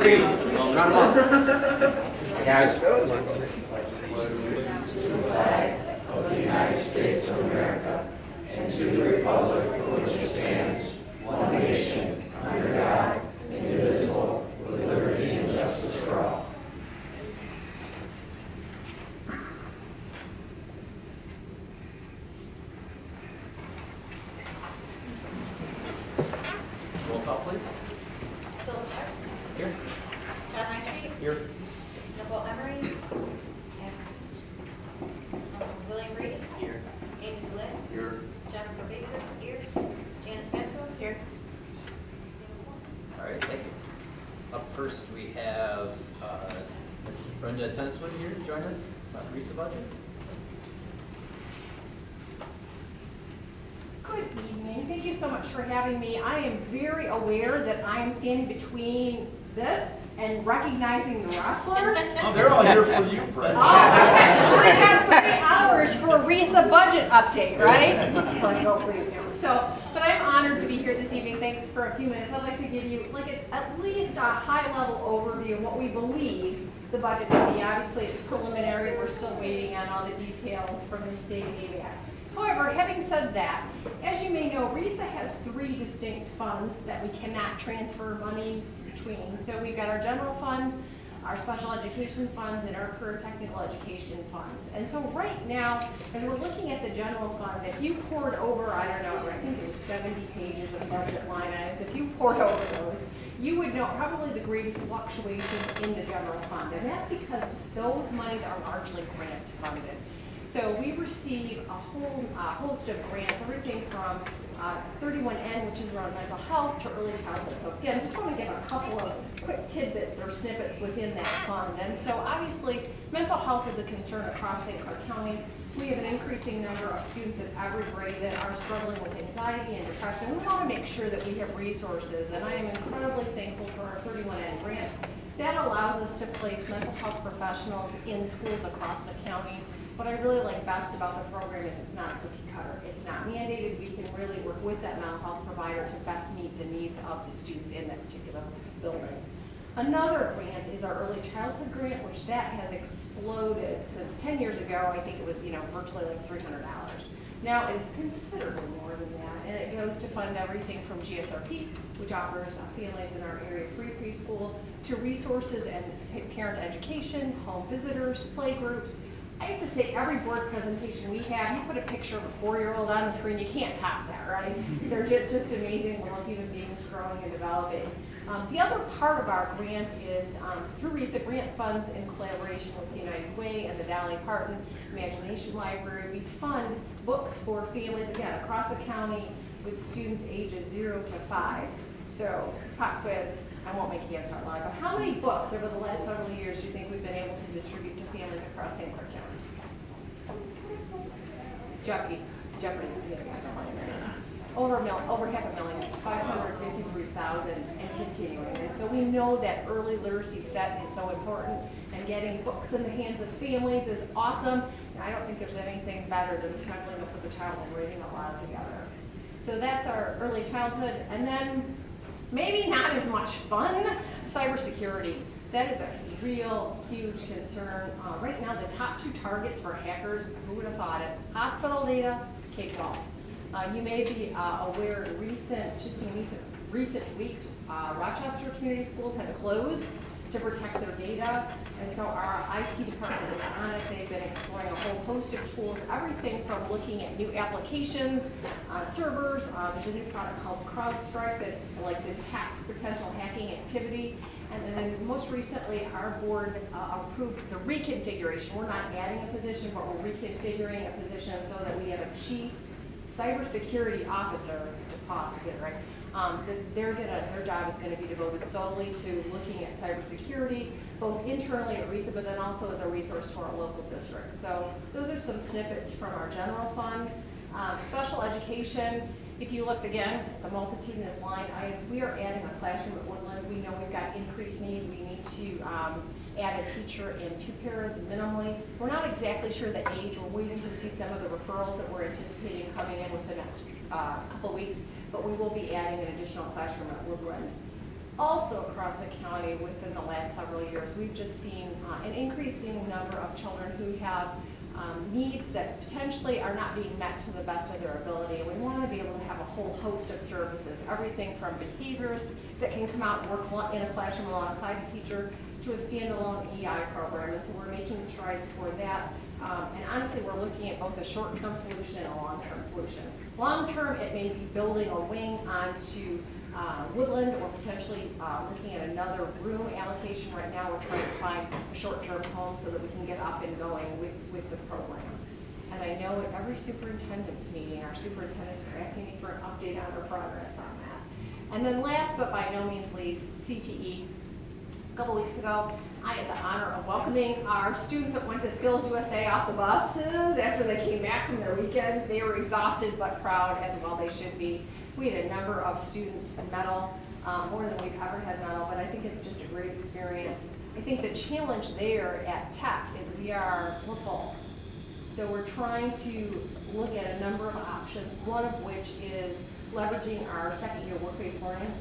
Read. Round them up. Guys. Flag of the United States of America and to the republic for which it stands, one nation, under God, indivisible, with liberty and justice for all. Roll call, please. Phil Blair. Here. John Heinrich. Here. Nicole Emery. Absent. William Brady. Here. Amy Glenn. Here. Jennifer Baker. Here. Janice Pasco. Here. All right, thank you. Up first, we have Mrs. Brenda Tenniswood here to join us to talk RESA budget. Good evening. Thank you so much for having me. I am very aware that I am standing between this and recognizing the wrestlers. Oh, they're all here for you, Brenda. Oh, okay. So I got 3 hours for a RESA budget update, right? Funny, go please do. So, but I'm honored to be here this evening. Thanks for a few minutes. I'd like to give you at least a high-level overview of what we believe the budget to be. Obviously, it's preliminary. We're still waiting on all the details from the state ABAC. However, having said that, as you may know, RESA has 3 distinct funds that we cannot transfer money between. So we've got our general fund, our special education funds, and our career technical education funds. And so right now, as we're looking at the general fund, if you poured over, I don't know, I think it's 70 pages of budget line items, if you poured over those, you would know probably the greatest fluctuation in the general fund. And that's because those monies are largely grant funded. So we receive a whole host of grants, everything from 31N, which is around mental health, to early childhood. So again, just want to give a couple of quick tidbits or snippets within that fund. And so obviously, mental health is a concern across St. Clair County. We have an increasing number of students at every grade that are struggling with anxiety and depression. We want to make sure that we have resources, and I am incredibly thankful for our 31N grant. That allows us to place mental health professionals in schools across the county. What I really like best about the program is it's not cookie cutter. It's not mandated. We can really work with that mental health provider to best meet the needs of the students in that particular building. Another grant is our early childhood grant, which that has exploded since 10 years ago. I think it was, virtually like $300. Now it's considerably more than that, and it goes to fund everything from GSRP, which offers families in our area free preschool, to resources and parent education, home visitors, play groups. I have to say, every board presentation we have, you put a picture of a 4-year-old on the screen, you can't top that, right? They're just amazing little human beings growing and developing. The other part of our grant is through recent grant funds in collaboration with the United Way and the Dolly Parton Imagination Library. We fund books for families, again, across the county with students ages 0 to 5. So, pop quiz, I won't make you answer out loud, but how many books over the last several years do you think we've been able to distribute to families across St. Clair County? Jeopardy, over 500,000, 553,000 and continuing. And so we know that early literacy set is so important, and getting books in the hands of families is awesome. And I don't think there's anything better than snuggling up with a child and reading aloud together. So that's our early childhood. And then maybe not as much fun, cybersecurity. That is a real huge concern. Right now, the top 2 targets for hackers, who would have thought it? Hospital data, K-12. You may be aware in recent weeks, Rochester Community Schools had to close to protect their data. And so our IT department is on it. They've been exploring a whole host of tools, everything from looking at new applications, servers. There's a new product called CrowdStrike that detects potential hacking activity. And then most recently, our board approved the reconfiguration. We're not adding a position, but we're reconfiguring a position so that we have a chief cybersecurity officer, to pause to get it right. Their job is going to be devoted solely to looking at cybersecurity, both internally at RESA, but then also as a resource to our local district. So those are some snippets from our general fund. Special education, if you looked again at the multitudinous line items, we are adding a classroom at Woodland. We know we've got increased need. We need to add a teacher and 2 paras minimally. We're not exactly sure the age. We're waiting to see some of the referrals that we're anticipating coming in with the next couple of weeks, but we will be adding an additional classroom at Woodland. Also across the county within the last several years, we've just seen an increasing number of children who have needs that potentially are not being met to the best of their ability. And we want to be able to have a whole host of services, everything from behaviors that can come out and work in a classroom alongside a teacher to a standalone EI program. And so we're making strides toward that. And honestly, we're looking at both a short-term solution and a long-term solution. Long-term, it may be building a wing onto Woodland, or potentially looking at another room allocation. Right now, we're trying to find a short-term home so that we can get up and going with the program. And I know at every superintendent's meeting, our superintendents are asking me for an update on their progress on that. And then last, but by no means least, CTE. A couple weeks ago, I had the honor of welcoming our students that went to Skills USA off the buses after they came back from their weekend. They were exhausted but proud, as well they should be. We had a number of students medal, more than we've ever had medal, but I think it's just a great experience. I think the challenge there at Tech is we're full. So we're trying to look at a number of options, one of which is leveraging our second year work-based learning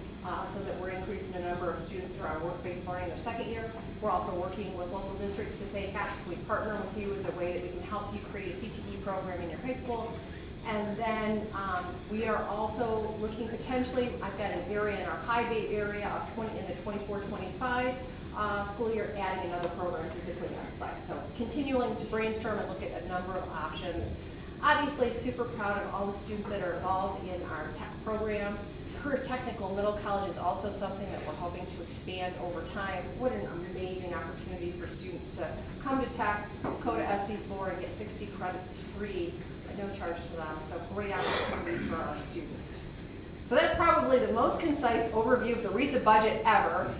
so that we're increasing the number of students who are work-based learning their second year. We're also working with local districts to say, gosh, can we partner with you as a way that we can help you create a CTE program in your high school? And then we are also looking potentially, I've got an area in our high bay area of in the 24-25 school year, adding another program physically on site. So continuing to brainstorm and look at a number of options. Obviously, super proud of all the students that are involved in our tech program. Career Technical Middle College is also something that we're hoping to expand over time. What an amazing opportunity for students to come to Tech, go to SC4 and get 60 credits free at no charge to them. So great opportunity for our students. So that's probably the most concise overview of the RESA budget ever.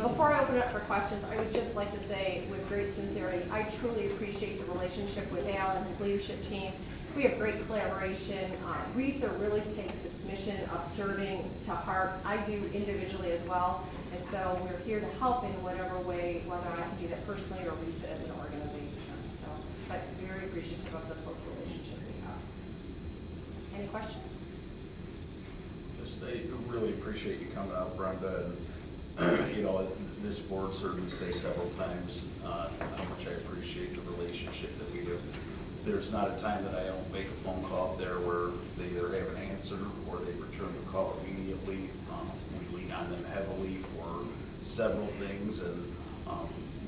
Before I open it up for questions, I would just like to say with great sincerity, I truly appreciate the relationship with Al and his leadership team. We have great collaboration. RESA really takes its mission of serving to heart. I do individually as well. And so we're here to help in whatever way, whether I can do that personally or RESA as an organization. So, but very appreciative of the close relationship we have. Any questions? I really appreciate you coming out, Brenda, and you know, this board heard me say several times how much I appreciate the relationship that we have. There's not a time that I don't make a phone call up there where they either have an answer or they return the call immediately. We lean on them heavily for several things, and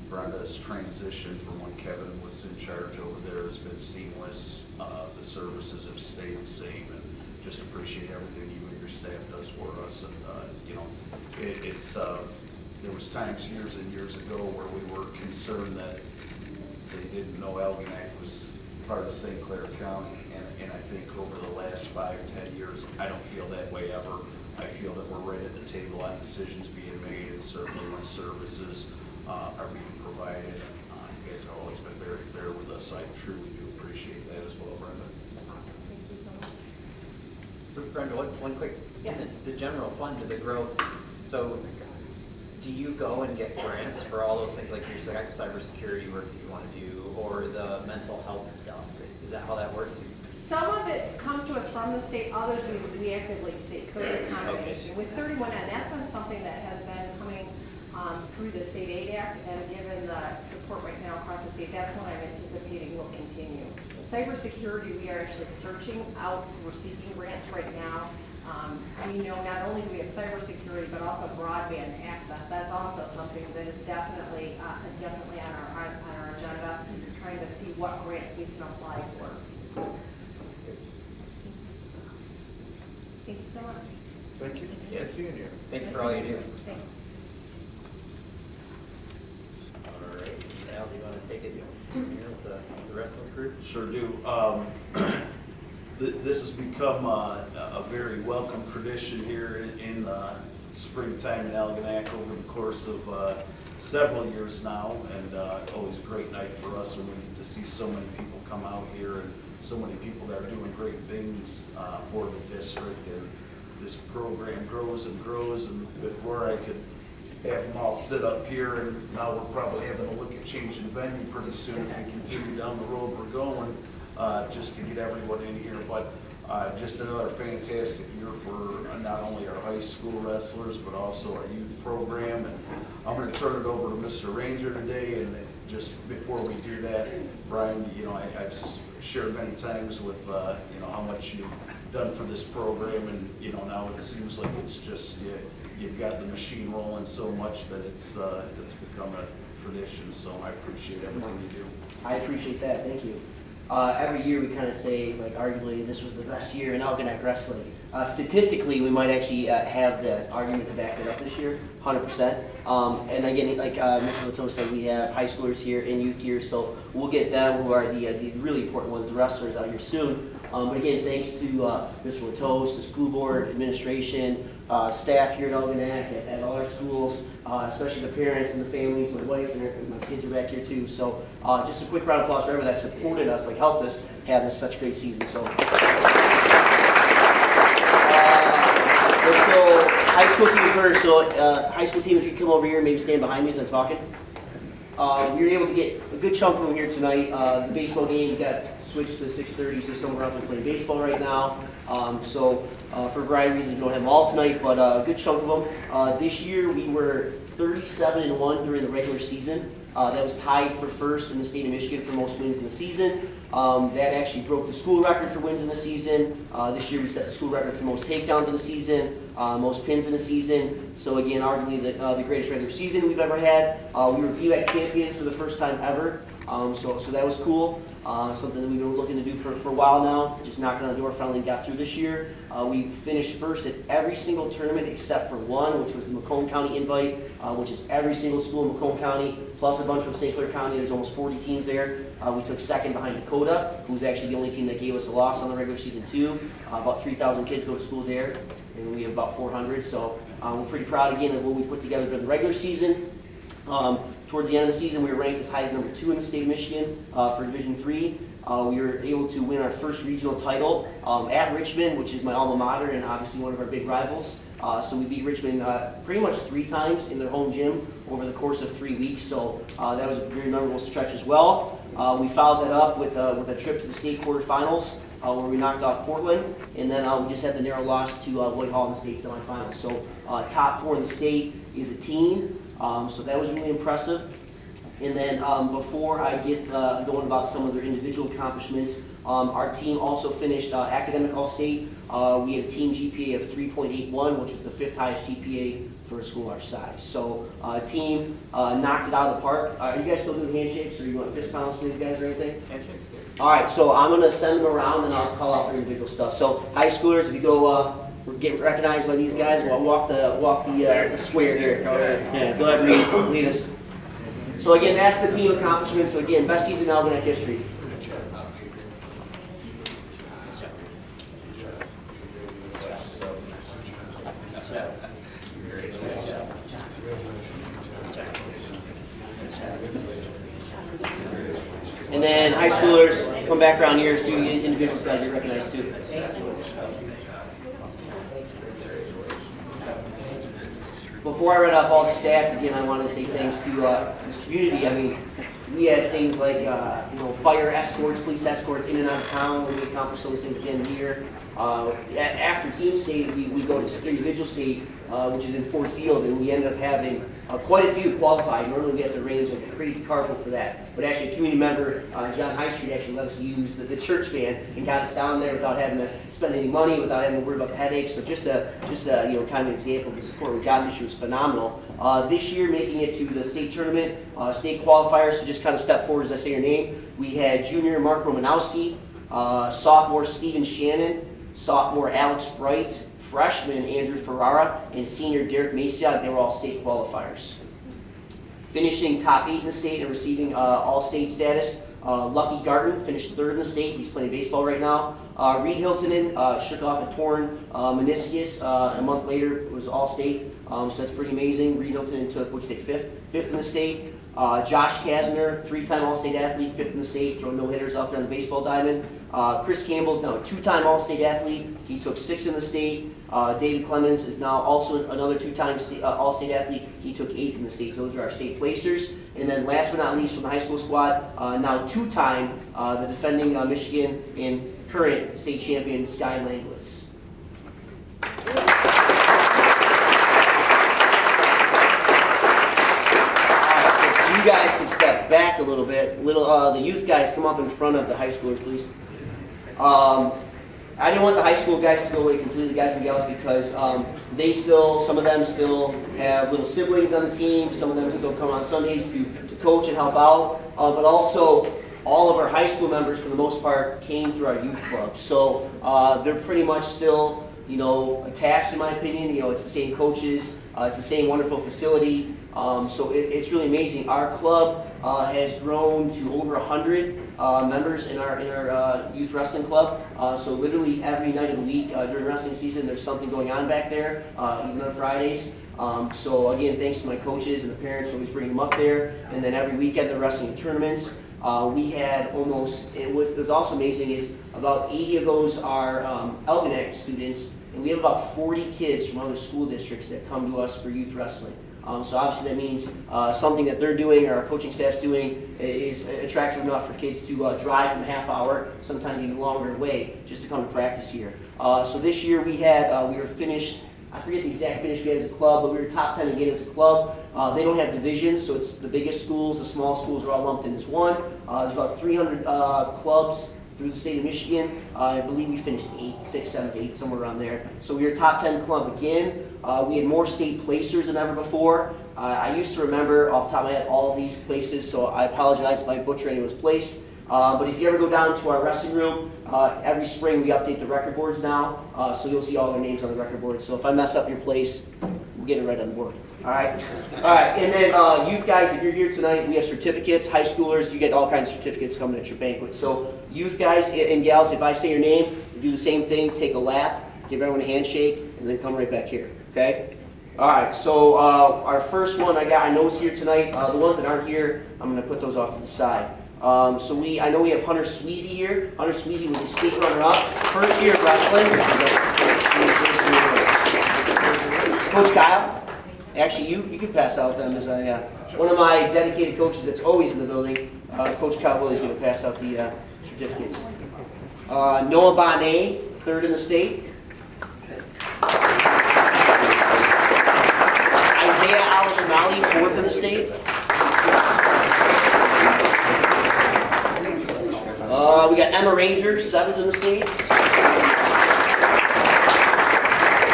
Brenda's transition from when Kevin was in charge over there has been seamless. The services have stayed the same, and just appreciate everything you and your staff does for us. And you know, there was times years and years ago where we were concerned that they didn't know Algonac was part of St. Clair County, and I think over the last 5-10 years, I don't feel that way ever. I feel that we're right at the table on decisions being made, and certainly when services are being provided. You guys have always been very fair with us, so I truly do appreciate that as well, Brenda. Awesome. Thank you so much. Brenda, one quick, Yeah. The general fund to the growth. So do you go and get grants for all those things like your cybersecurity work that you want to do, or the mental health stuff? Is that how that works? Some of it comes to us from the state, others we actively seek, so it's a combination. Okay. With 31N, that's been something that has been coming through the State Aid Act, and given the support right now across the state, that's what I'm anticipating will continue. Cybersecurity, we are actually searching out, so we're seeking grants right now. We know not only do we have cybersecurity, but also broadband access. That's also something that is definitely on our agenda, trying to see what grants we can apply for. Thank you so much. Thank you. Yes. Good seeing you. Thank you for all you do. Thanks. All right, Al, do you want to take it here with the rest of the group? Sure do. This has become a very welcome tradition here in springtime in Algonac over the course of several years now, and always a great night for us when we get to see so many people come out here and so many people that are doing great things for the district. And this program grows and grows, and before I could have them all sit up here, and now we're probably having to look at changing venue pretty soon if we continue down the road we're going. just to get everyone in here. But just another fantastic year for not only our high school wrestlers, but also our youth program. And I'm going to turn it over to Mr. Ranger today. And just before we do that, Brian, you know, I've shared many times with you know, how much you've done for this program, and you know, now it seems like it's just you've got the machine rolling so much that it's become a tradition. So I appreciate everything you do. I appreciate that. Thank you. Every year we kind of say, like, arguably this was the best year in Algonac wrestling. Statistically, we might actually have the argument to back it up this year, 100%. And again, like Mr. Lato said, we have high schoolers here and youth here, so we'll get them, who are the really important ones, the wrestlers, out here soon. But again, thanks to Mr. Latos, the school board, administration, staff here at Algonac, at all our schools, especially the parents and the families, my wife and my kids are back here too. So just a quick round of applause for everyone that supported us, like helped us have this such great season. So let's go high school team first. So high school team, if you come over here, maybe stand behind me as I'm talking. We were able to get a good chunk of them here tonight. The baseball game got switched to 6:30, so some are out there playing baseball right now. For a variety of reasons, we don't have them all tonight, but a good chunk of them. This year, we were 37-1 during the regular season. That was tied for first in the state of Michigan for most wins in the season. That actually broke the school record for wins in the season. This year, we set the school record for most takedowns in the season, most pins in the season. So again, arguably the greatest regular season we've ever had. We were BOE champions for the first time ever. So that was cool. Something that we've been looking to do for a while now. Just knocking on the door, finally got through this year. We finished first at every single tournament except for one, which was the Macomb County invite, which is every single school in Macomb County, plus a bunch from St. Clair County. There's almost 40 teams there. We took second behind Dakota, who's actually the only team that gave us a loss on the regular season too. About 3,000 kids go to school there, and we have about 400. So we're pretty proud again of what we put together during the regular season. Towards the end of the season, we were ranked as high as number 2 in the state of Michigan for Division III. We were able to win our first regional title at Richmond, which is my alma mater and obviously one of our big rivals. So we beat Richmond pretty much 3 times in their home gym over the course of 3 weeks. So that was a very memorable stretch as well. We followed that up with a trip to the state quarterfinals where we knocked off Portland, and then we just had the narrow loss to Whitehall in the state semifinals. So top 4 in the state is a team. So that was really impressive. And then before I get going about some of their individual accomplishments, our team also finished academic all-state. We had a team GPA of 3.81, which was the 5th highest GPA for a school our size. So team knocked it out of the park. Are you guys still doing handshakes, or you want fist pounds for these guys or anything? Handshakes good. All right, so I'm going to send them around and I'll call out their individual stuff. So high schoolers, if you go get recognized by these guys, we'll walk the square here. Yeah, go ahead and lead us. So again, that's the team accomplishment. So again, best season in Algonac history. And then high schoolers, come back around here, so individuals got to get recognized too. Before I read off all the stats, again, I want to say thanks to this community. I mean, we had things like fire escorts, police escorts in and out of town when we accomplished those things again here. After team state, we go to individual state, which is in Ford Field, and we ended up having quite a few qualified. Normally we have to arrange like a crazy carpool for that. But actually a community member, John High Street, actually let us use the church van and got us down there without having to spend any money, without having to worry about the headaches. So just a kind of example of the support we got this year was phenomenal. This year, making it to the state tournament, state qualifiers, so just kind of step forward as I say your name. We had junior Mark Romanowski, sophomore Steven Shannon, sophomore Alex Bright, freshman Andrew Ferrara, and senior Derek Macia. They were all state qualifiers. Finishing top 8 in the state and receiving all-state status, Lucky Garten finished 3rd in the state. He's playing baseball right now. Reed Hiltonen shook off a torn meniscus. A month later, was all-state. So that's pretty amazing. Reed Hiltonen took, which did 5th in the state. Josh Kasner, 3-time all-state athlete, 5th in the state, throwing no-hitters out there on the baseball diamond. Chris Campbell's now a 2-time All-State athlete. He took 6th in the state. David Clemens is now also another 2-time All-State athlete. He took 8th in the state. So those are our state placers. And then last but not least from the high school squad, now 2-time the defending Michigan and current state champion Sky Langlitz. You guys can step back a little bit. The youth guys come up in front of the high schoolers, please. I didn't want the high school guys to go away completely, guys and gals, because some of them still have little siblings on the team. Some of them still come on Sundays to coach and help out. But also, all of our high school members, for the most part, came through our youth club. So they're pretty much still, attached, in my opinion. It's the same coaches. It's the same wonderful facility. So it's really amazing. Our club has grown to over 100 members in our youth wrestling club. So literally every night of the week during wrestling season, there's something going on back there, even on Fridays. So again, thanks to my coaches and the parents who always bring them up there. And then every weekend they're wrestling tournaments. We had it was also amazing is about 80 of those are Elginak students, and we have about 40 kids from other school districts that come to us for youth wrestling. So obviously that means something that they're doing or our coaching staff's doing is attractive enough for kids to drive from a half hour, sometimes even longer away, just to come to practice here. So this year we were finished, I forget the exact finish we had as a club, but we were top 10 again as a club. They don't have divisions, so it's the biggest schools, the small schools are all lumped in as one. There's about 300 clubs through the state of Michigan. I believe we finished 8th, 6th, 7th, 8th, somewhere around there. So we were a top 10 club again. We had more state placers than ever before. I used to remember off the top of my head all of these places, so I apologize if I butcher anyone's place. But if you ever go down to our wrestling room, every spring we update the record boards now, so you'll see all their names on the record board. So if I mess up your place, we'll get it right on the board. All right? All right, and then youth guys, if you're here tonight, we have certificates. High schoolers, you get all kinds of certificates coming at your banquet. So youth guys and gals, if I say your name, you do the same thing, take a lap, give everyone a handshake, and then come right back here, okay? All right, so our first one, I know is here tonight. The ones that aren't here, I'm going to put those off to the side. I know we have Hunter Sweezy here. Hunter Sweezy was a state runner-up, first year of wrestling. Coach Kyle, actually you can pass out them as one of my dedicated coaches that's always in the building. Coach Kyle Willie's going to pass out the certificates. Noah Bonet, 3rd in the state. Isaiah Al-Shamali, 4th in the state. We got Emma Ranger, 7th in the state.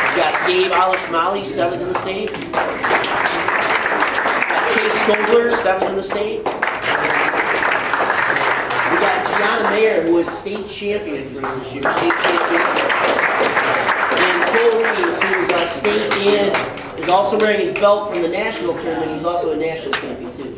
We got Gabe Al-Shamali, 7th in the state. We got Chase Skobler, 7th in the state. We got Gianna Mayer, who is state champion for us this year. State champion. And Cole Reeves, who is state and is also wearing his belt from the national tournament. He's also a national champion too.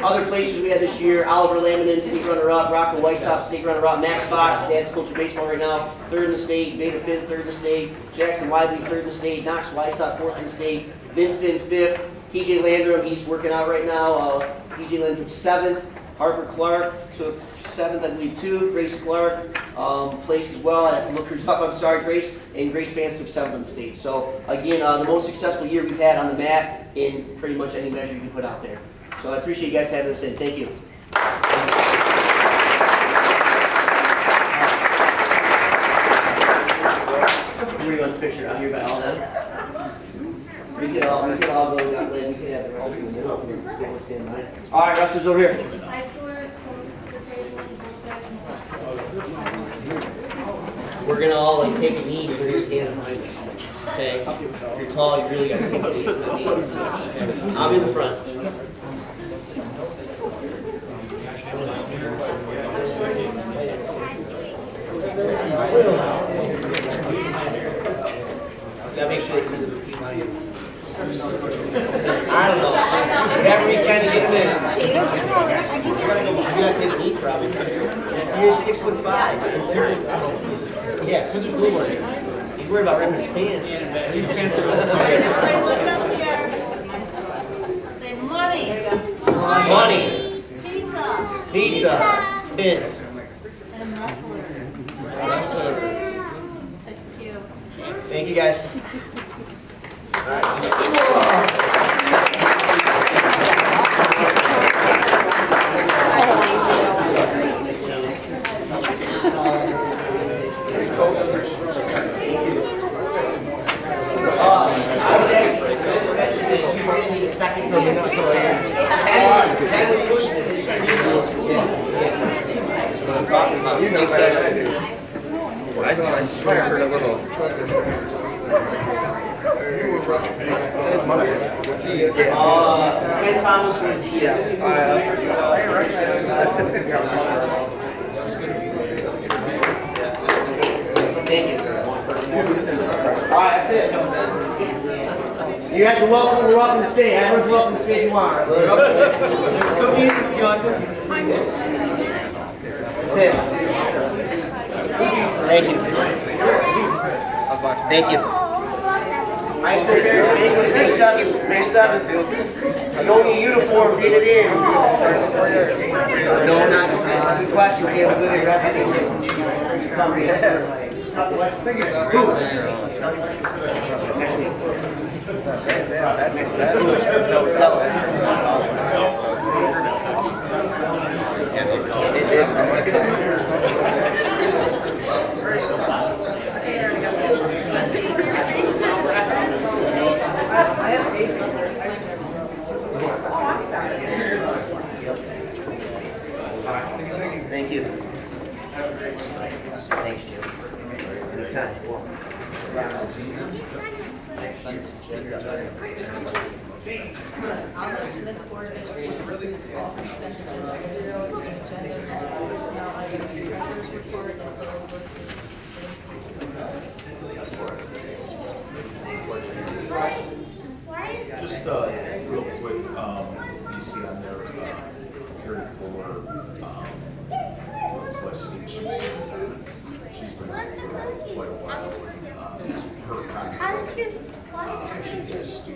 Other places we had this year, Oliver Laminin, state runner-up, Rocco Weishaupt, state runner-up, Max Fox, dad's coach of baseball right now, 3rd in the state, Vega Finn, 3rd in the state, Jackson Wiley, 3rd in the state, Knox Weishaupt, 4th in the state, Vince Finn, 5th, TJ Landrum, he's working out right now, TJ Landrum, 7th, Harper Clark took 7th, I believe, too, Grace Clark placed as well, I have to look hers up, I'm sorry, Grace, and Grace Vance took 7th in the state. So, again, the most successful year we've had on the mat in pretty much any measure you can put out there. So I appreciate you guys having us in. Thank you. Where you want the picture out here by all them? We can all go that way. We can have the rest of them. All right, wrestlers over here. High schoolers, We're gonna all take a knee. You're gonna stand behind us. Okay. If you're tall, you really gotta take a knee. Okay. I'll be in the front. Gotta make sure they see the repeat line. I don't know. Whatever he's kind of getting in. You gotta take a knee, probably. You're 6'5". Yeah, put the blue one. He's worried about ripping his pants. His pants are say money. Money. Pizza. Pizza. Bids. And wrestler. Thank you. Thank you, guys. I swear I heard a little. Ken Thomas was the Thank you. All right, that's it. You guys are welcome. We're welcome to stay. Everyone's welcome to stay if you want. Cookies, you want cookies? That's it. Thank you. Thank you. High school parents, May 7th. Know your uniform, get it in. No, not good question. We have a good graphic. Come here. Next week. Thank you. Thanks, Jim. Anytime. I'll mention that the Board of Education reviews all consent agendas, agenda, personnel items, treasurer's report, and bills listed. Just real quick, you see on there, Carrie Fuller requesting she's been on for quite a while. It's her contract. She has to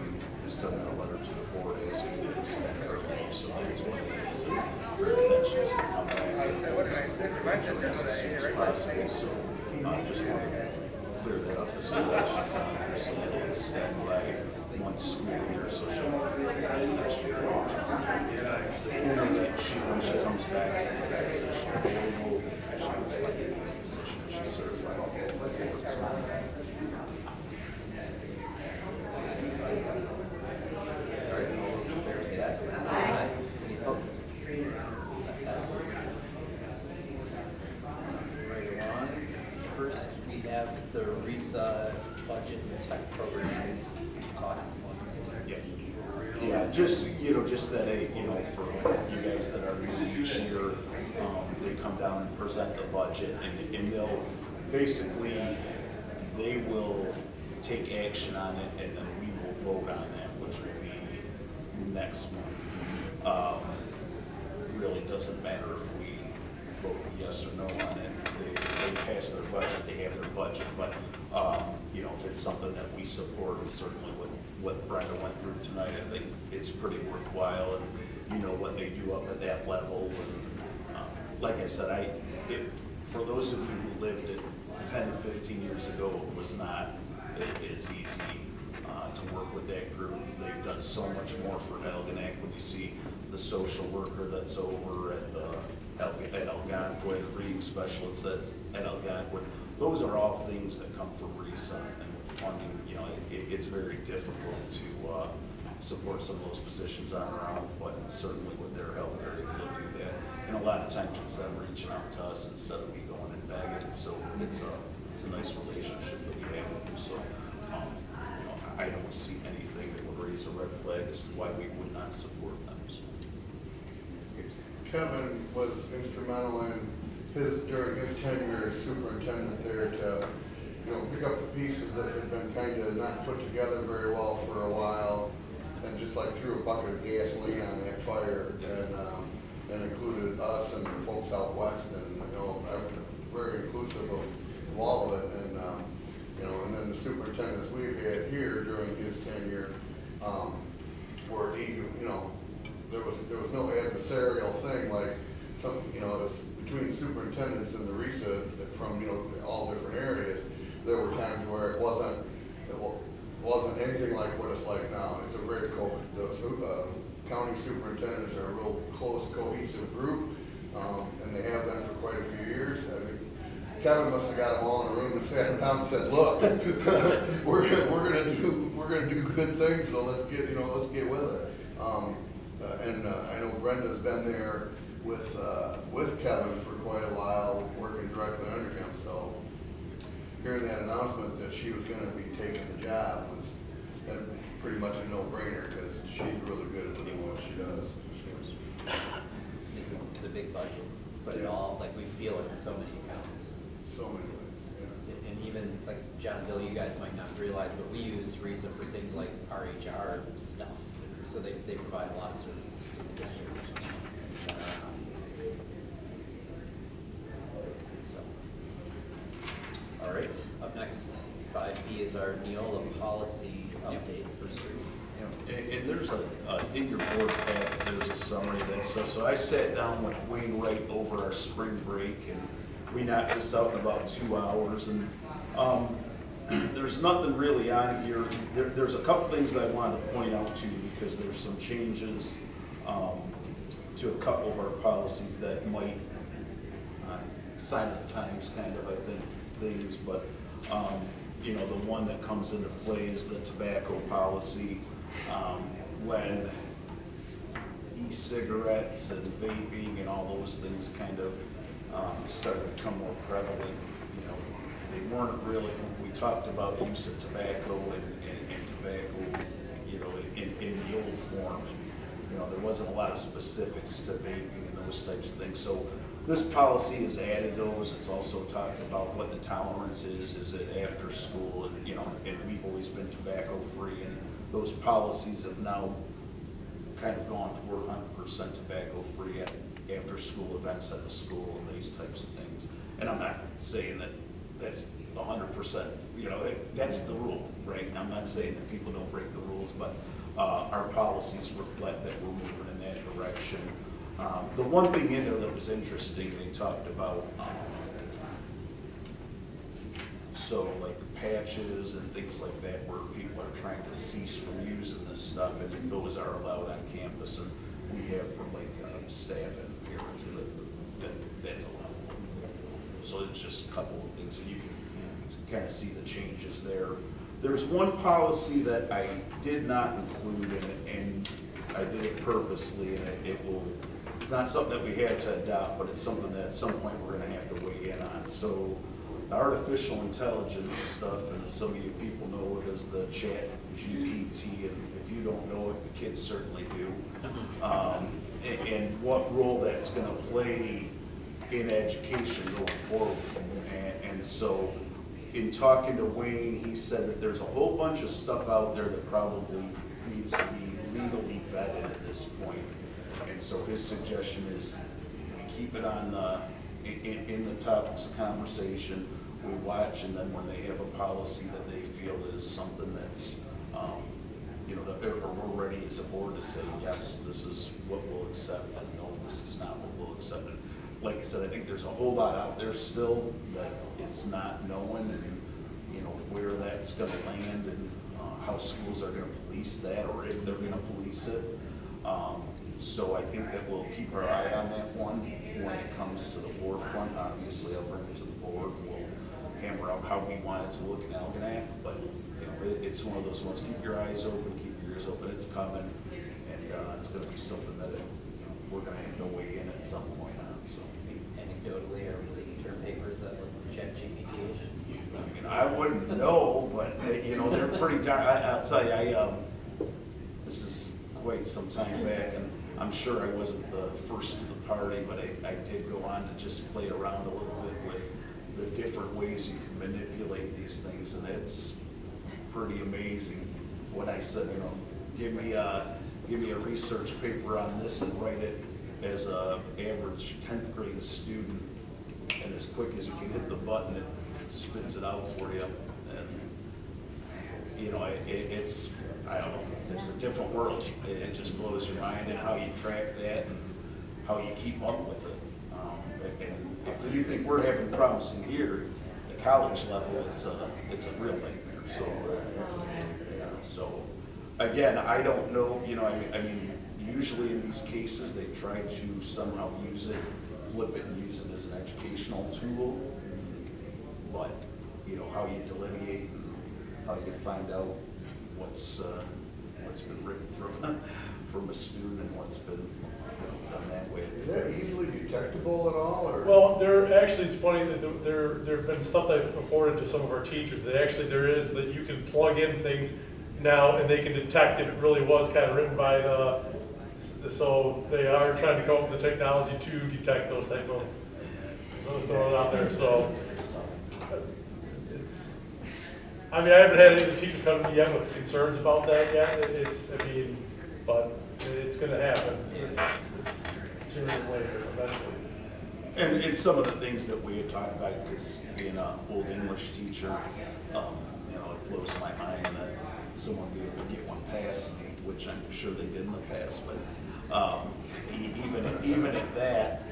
send out a letter to the board asking to extend her leave, so that's what it is. Her intention is to come back as soon as possible, so just wanted to clear that up just to let she's on there, so it'll extend by one school year, so she'll next year. When she comes back, she's like in a position she's certified. First, we have the RESA budget and tech programs talking points. Yeah, just, just that, for you guys that are new each year, they come down and present the budget, and they'll, basically, they will take action on it, and then we will vote on that, which will be next month. Really doesn't matter if we vote yes or no on it. They pass their budget, they have their budget, but, if it's something that we support, and certainly what Brenda went through tonight, I think it's pretty worthwhile, and what they do up at that level. And like I said, for those of you who lived it 10 to 15 years ago, it was not as easy to work with that group. They've done so much more for Algonac. When you see the social worker that's over at Algonquin, the reading specialist that's at Algonquin, those are all things that come from RESA, and with funding, it's very difficult to support some of those positions on our own, but certainly with their help, they're able to do that. And a lot of times it's them reaching out to us instead of me going and begging, so it's a nice relationship that we have with them. So I don't see anything that would raise a red flag as to why we would not support them. So. Kevin was instrumental in during his tenure as superintendent there to, pick up the pieces that had been kind of not put together very well for a while, and just like threw a bucket of gasoline on that fire, and included us and the folks out west, and very inclusive of all of it, and and then the superintendents we've had here during his tenure, where he, there was no adverse adversarial thing, like some, you know, it's between superintendents and the RISA from, you know, all different areas. There were times where it wasn't anything like what it's like now. It's a very county superintendents are a real close, cohesive group, and they have been for quite a few years. I mean, Kevin must have got them all in a room and sat them down and said, "Look, we're gonna do good things, so let's get with it." I know Brenda's been there with Kevin for quite a while, working directly under him. So hearing that announcement that she was going to be taking the job was pretty much a no-brainer, because she's really good at doing what she does. It's a big budget, but it all, like, we feel it in so many accounts. So many ways, yeah. And even, like, John and Bill, you guys might not realize, but we use RISA for things like RHR stuff. So they provide a lot of services to the district. All right, up next, 5B is our Neola policy update for street. And there's in your board pack, there's a summary of that stuff. So I sat down with Wayne right over our spring break, and we knocked this out in about 2 hours. And there's nothing really on here. There's a couple things I wanted to point out to you, because there's some changes to a couple of our policies that might sign of the times, kind of, I think, things. But you know, the one that comes into play is the tobacco policy. When e-cigarettes and vaping and all those things kind of started to become more prevalent, you know, they weren't really, we talked about use of tobacco and tobacco, you know, in the old form, and, you know, there wasn't a lot of specifics to vaping and those types of things. So this policy has added those. It's also talked about what the tolerance is it after school, and, you know, and we've always been tobacco free, and those policies have now kind of gone toward 100% tobacco free at after school events at the school and these types of things. And I'm not saying that that's 100%, you know, that's the rule, right? And I'm not saying that people don't break the rules, but our policies reflect that we're moving in that direction. The one thing in there that was interesting, they talked about, so like patches and things like that, where people are trying to cease from using this stuff, and if those are allowed on campus, and we have for like staff and parents, that's allowed. So it's just a couple of things, and you can kind of see the changes there. There's one policy that I did not include in it, and I did it purposely, and it's not something that we had to adopt, but it's something that at some point we're going to have to weigh in on. So the artificial intelligence stuff, and some of you people know it as the chat GPT, and if you don't know it, the kids certainly do. And what role that's going to play in education going forward. And so in talking to Wayne, he said that there's a whole bunch of stuff out there that probably needs to be legally vetted at this point. And so his suggestion is we keep it on in the topics of conversation, we watch, and then when they have a policy that they feel is something that's, you know, or we're ready as a board to say, yes, this is what we'll accept, and no, this is not what we'll accept. And like I said, I think there's a whole lot out there still that is not known, and, you know, where that's going to land, and how schools are going to police that, or if they're going to police it. So I think that we'll keep our eye on that one when it comes to the forefront. Obviously, I'll bring it to the board, and we'll hammer out how we want it to look in Algonac. But, you know, it's one of those ones. Keep your eyes open, keep your ears open. It's coming, and it's going to be something that we're going to have to weigh in at some point on. So, anecdotally, are we seeing term papers that look chat GPT? I mean, I wouldn't know, but you know, they're pretty darn. I'll tell you, this is quite some time back, and I'm sure I wasn't the first to the party, but I did go on to just play around a little bit with the different ways you can manipulate these things, and it's pretty amazing. When I said, you know, give me a research paper on this and write it as a average 10th grade student, and as quick as you can hit the button, it spits it out for you. And you know, it's, I don't know, it's a different world. It just blows your mind, and how you track that, and how you keep up with it. And if you think we're having problems in here, the college level, it's a real nightmare. So, yeah, so again, I don't know, you know, I mean, usually in these cases, they try to somehow use it, flip it and use it as an educational tool. But, you know, how you delineate and how you find out what's been written from a student and what's been done that way. Is that easily detectable at all, or? Well, actually, it's funny that there have been stuff that I've afforded to some of our teachers that actually there is that you can plug in things now and they can detect if it really was kind of written by so they are trying to come up with the technology to detect those type of thrown out there. So I mean, I haven't had any teachers come to me yet with concerns about that yet. But it's going to happen. It's sooner than later, eventually. And it's some of the things that we had talked about, because being an old English teacher, you know, it blows my mind that someone be able to get one past me, which I'm sure they did in the past. But even at that,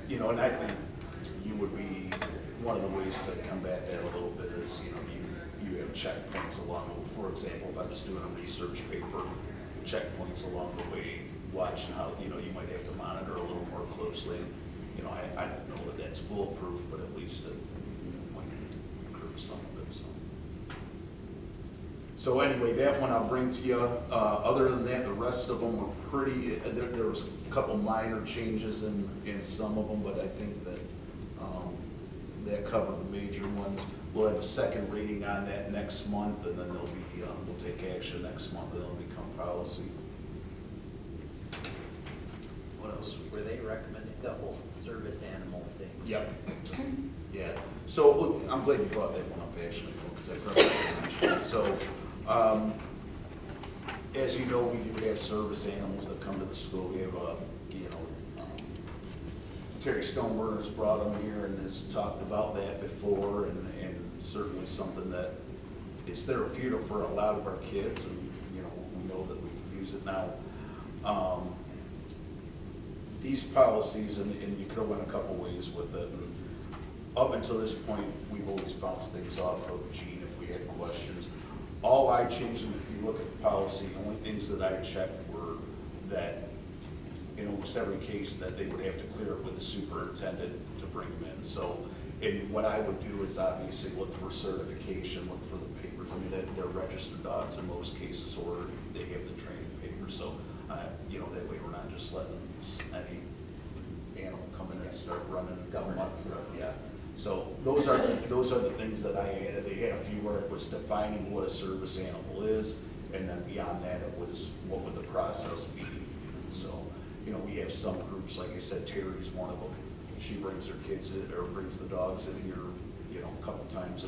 you know, and I think you would be one of the ways to combat that a little bit is, you know, you have checkpoints along. For example, if I was doing a research paper, checkpoints along the way, watching how, you know, you might have to monitor a little more closely. You know, I don't know that that's foolproof, but at least it might curb some of it. So anyway, that one I'll bring to you. Other than that, the rest of them were pretty. There was a couple minor changes in some of them, but I think that that cover the major ones. We'll have a second reading on that next month, and then they'll be we'll take action next month, and they'll become policy. What else? Were they recommending the whole service animal thing? Yep. Yeah. So look, I'm glad you brought that one up actually, because I probably didn't mention it. So, as you know, we do have service animals that come to the school. We have Terry Stoneburner's brought them here and has talked about that before, and certainly something that is therapeutic for a lot of our kids, and you know, we know that we can use it now. These policies, and you could have went a couple ways with it. And up until this point, we've always bounced things off of Gene if we had questions. All I changed, and if you look at the policy, the only things that I checked were that in almost every case that they would have to clear it with the superintendent to bring them in. So, and what I would do is obviously look for certification, look for the papers. I mean, they're registered dogs in most cases, or they have the training papers. So, you know, that way we're not just letting any animal come in and start running government. Yeah. So those are the things that I added. They had a few where it was defining what a service animal is, and then beyond that it was what would the process be. So, you know, we have some groups, like I said, Terry's one of them. She brings her kids in, or brings the dogs in here, you know, a couple times,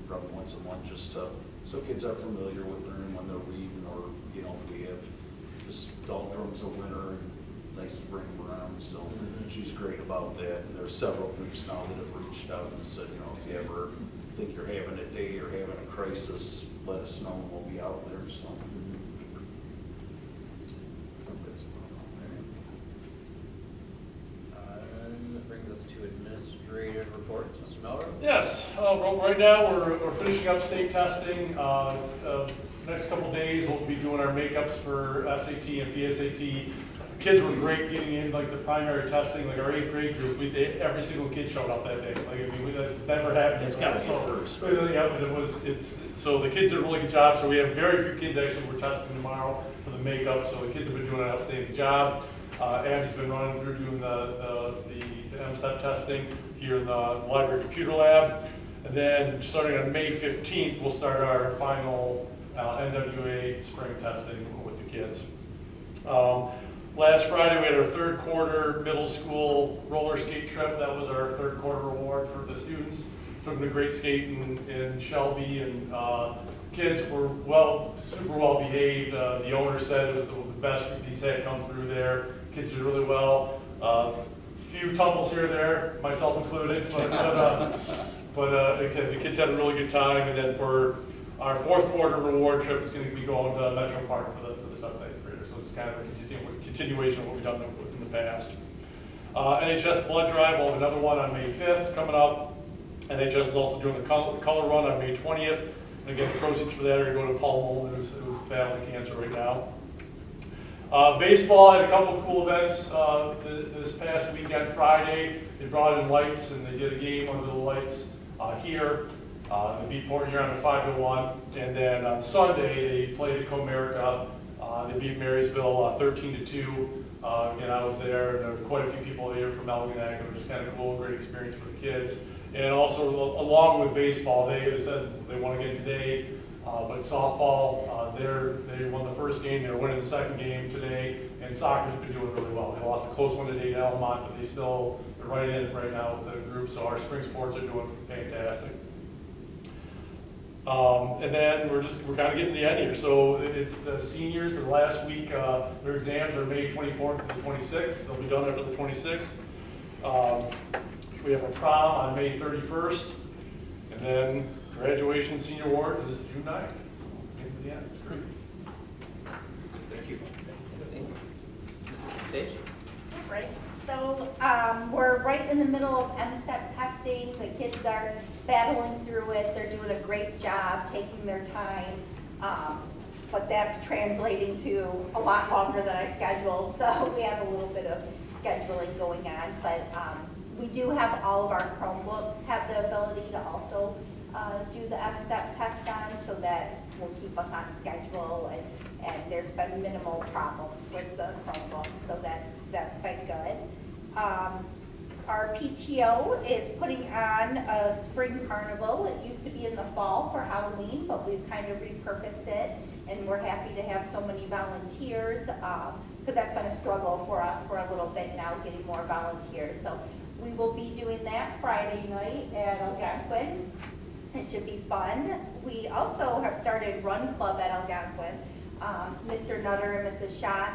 probably once a month, just so kids are familiar with her, and when they're reading, or you know, if we have just doldrums of winter, and nice to bring them around. So she's great about that. And there's several groups now that have reached out and said, you know, if you ever think you're having a day or having a crisis, let us know, and we'll be out there. So. That brings us to administrative reports, Mr. Melrose. Yes, right now we're finishing up state testing. Next couple days we'll be doing our makeups for SAT and PSAT. Kids were great getting in like the primary testing, like our 8th grade group. Every single kid showed up that day. Like, I mean, that's never happened. It's got to be first. Yeah, but so the kids did a really good job. So we have very few kids actually we're testing tomorrow for the makeup. So the kids have been doing an outstanding job. Abby's been running through doing the MSTEP testing here in the library computer lab. And then starting on May 15th, we'll start our final NWA spring testing with the kids. Last Friday, we had our 3rd quarter middle school roller skate trip. That was our 3rd quarter award for the students. Took them to great skating in Shelby, and kids were super well behaved. The owner said it was the best group he's had come through there. Kids did really well. Few tumbles here and there, myself included, but except the kids had a really good time. And then for our 4th quarter reward trip, is going to be going to Metro Park for the 7th, 8th graders. So it's kind of a continuation of what we've done in the past. NHS blood drive, we'll have another one on May 5th coming up. NHS is also doing the color run on May 20th. And again, the proceeds for that are going to go to Paul Mullen, who's battling cancer right now. Baseball had a couple of cool events this past weekend. Friday, they brought in lights and they did a game under the lights here. They beat Port Huron 5-1. And then on Sunday, they played at Comerica. They beat Marysville 13-2. Again, I was there, and there were quite a few people there from Elginak. It was just kind of cool, great experience for the kids. And also, along with baseball, they said they won again today. But softball, they won the first game. They're winning the second game today. And soccer's been doing really well. They lost a close one today to Almont, but they're right in it right now with the group. So our spring sports are doing fantastic. And then we're kind of getting to the end here. So it's the seniors, the last week, their exams are May 24th to the 26th. They'll be done after the 26th. We have a prom on May 31st. And then graduation senior awards is June 9th. So into the end, it's great. Thank you. Mrs. Stage? Right. So we're right in the middle of MSTEP testing. The kids are battling through it. They're doing a great job, taking their time. But that's translating to a lot longer than I scheduled. So we have a little bit of scheduling going on. But we do have all of our Chromebooks have the ability to also do the MSTEP test on, so that will keep us on schedule. And there's been minimal problems with the Chromebooks, so that's been good. Our PTO is putting on a spring carnival. It used to be in the fall for Halloween, but we've kind of repurposed it, and we're happy to have so many volunteers, because that's been a struggle for us for a little bit now, getting more volunteers. So we will be doing that Friday night at Algonquin. It should be fun. We also have started Run Club at Algonquin. Mr. Nutter and Mrs. Schott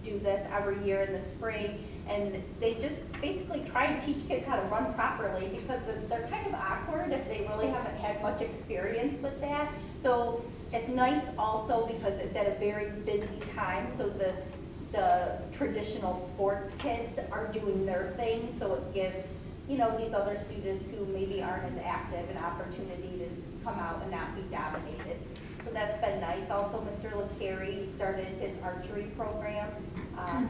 do this every year in the spring, and they just basically try and teach kids how to run properly, because they're kind of awkward if they really haven't had much experience with that. So it's nice also because it's at a very busy time, so the traditional sports kids are doing their thing, so it gives, you know, these other students who maybe aren't as active an opportunity to come out and not be dominated. So that's been nice. Also, Mr. LeCarey started his archery program,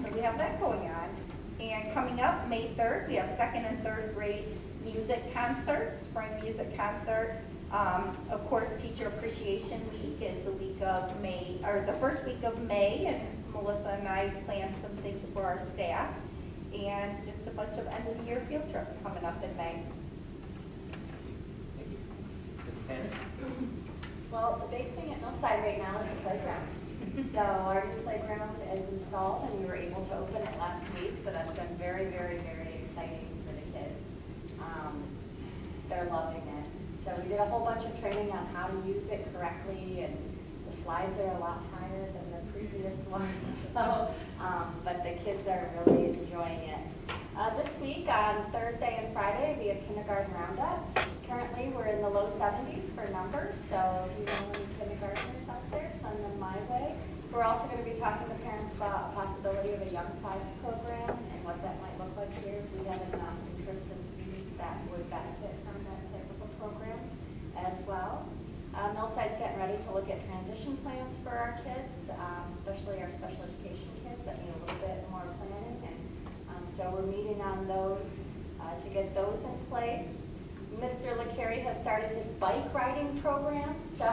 so we have that going on. And coming up, May 3rd, we have 2nd and 3rd grade music concert, spring music concert. Of course, Teacher Appreciation Week is the week of May, or the first week of May, and Melissa and I planned some things for our staff, and just a bunch of end of the year field trips coming up in May. Thank you. Mrs. Sanders? Well, the big thing at Millside right now is the playground. So our new playground is installed, and we were able to open it last week, so that's been very, very, very exciting for the kids. They're loving it. So we did a whole bunch of training on how to use it correctly, and the slides are a lot higher than the previous ones. So, but the kids are really enjoying it. This week on Thursday and Friday, we have kindergarten roundup. Currently, we're in the low 70s for numbers, so if you know any kindergartners out there, send them my way. We're also going to be talking to parents about the possibility of a Young Fives program and what that might look like here. If we have enough interest in students that would benefit from that type of a program as well. Millside's getting ready to look at transition plans for our kids, especially our special education kids that need a little bit more planning. And so we're meeting on those to get those in place. Mr. LeCarey has started his bike riding program, so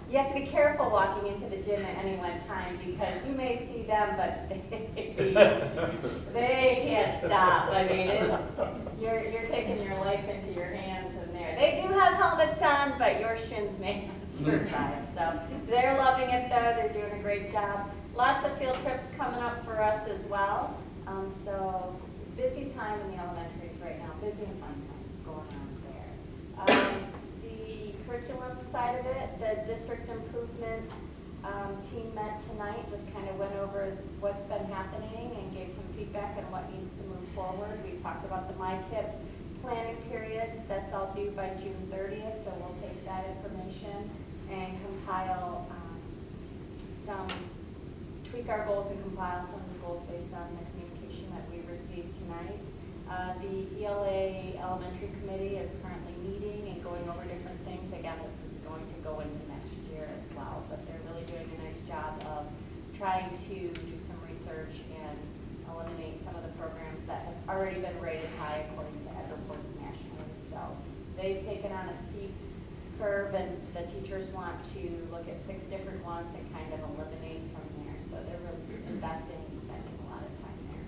you have to be careful walking into the gym at any one time, because you may see them, but they can't stop. I mean, you're taking your life into your hands in there. They do have helmets on, but your shins may not survive. So they're loving it, though. They're doing a great job. Lots of field trips coming up for us as well. So busy time in the elementaries right now. Busy and fun times going on there. The curriculum side of it, the district improvement team met tonight, just kind of went over what's been happening and gave some feedback on what needs to move forward. We talked about the MyKIP planning periods. That's all due by June 30th, so we'll take that information and compile some tweak our goals and compile some of the goals based on the communication that we received tonight. The ELA Elementary Committee is currently meeting and going over different things. Again, this is going to go into next year as well, but they're really doing a nice job of trying to do some research and eliminate some of the programs that have already been rated high according to the Ed reports nationally. So they've taken on a steep curve, and the teachers want to look at 6 different ones and kind of eliminate from there. So they're really investing and spending a lot of time there.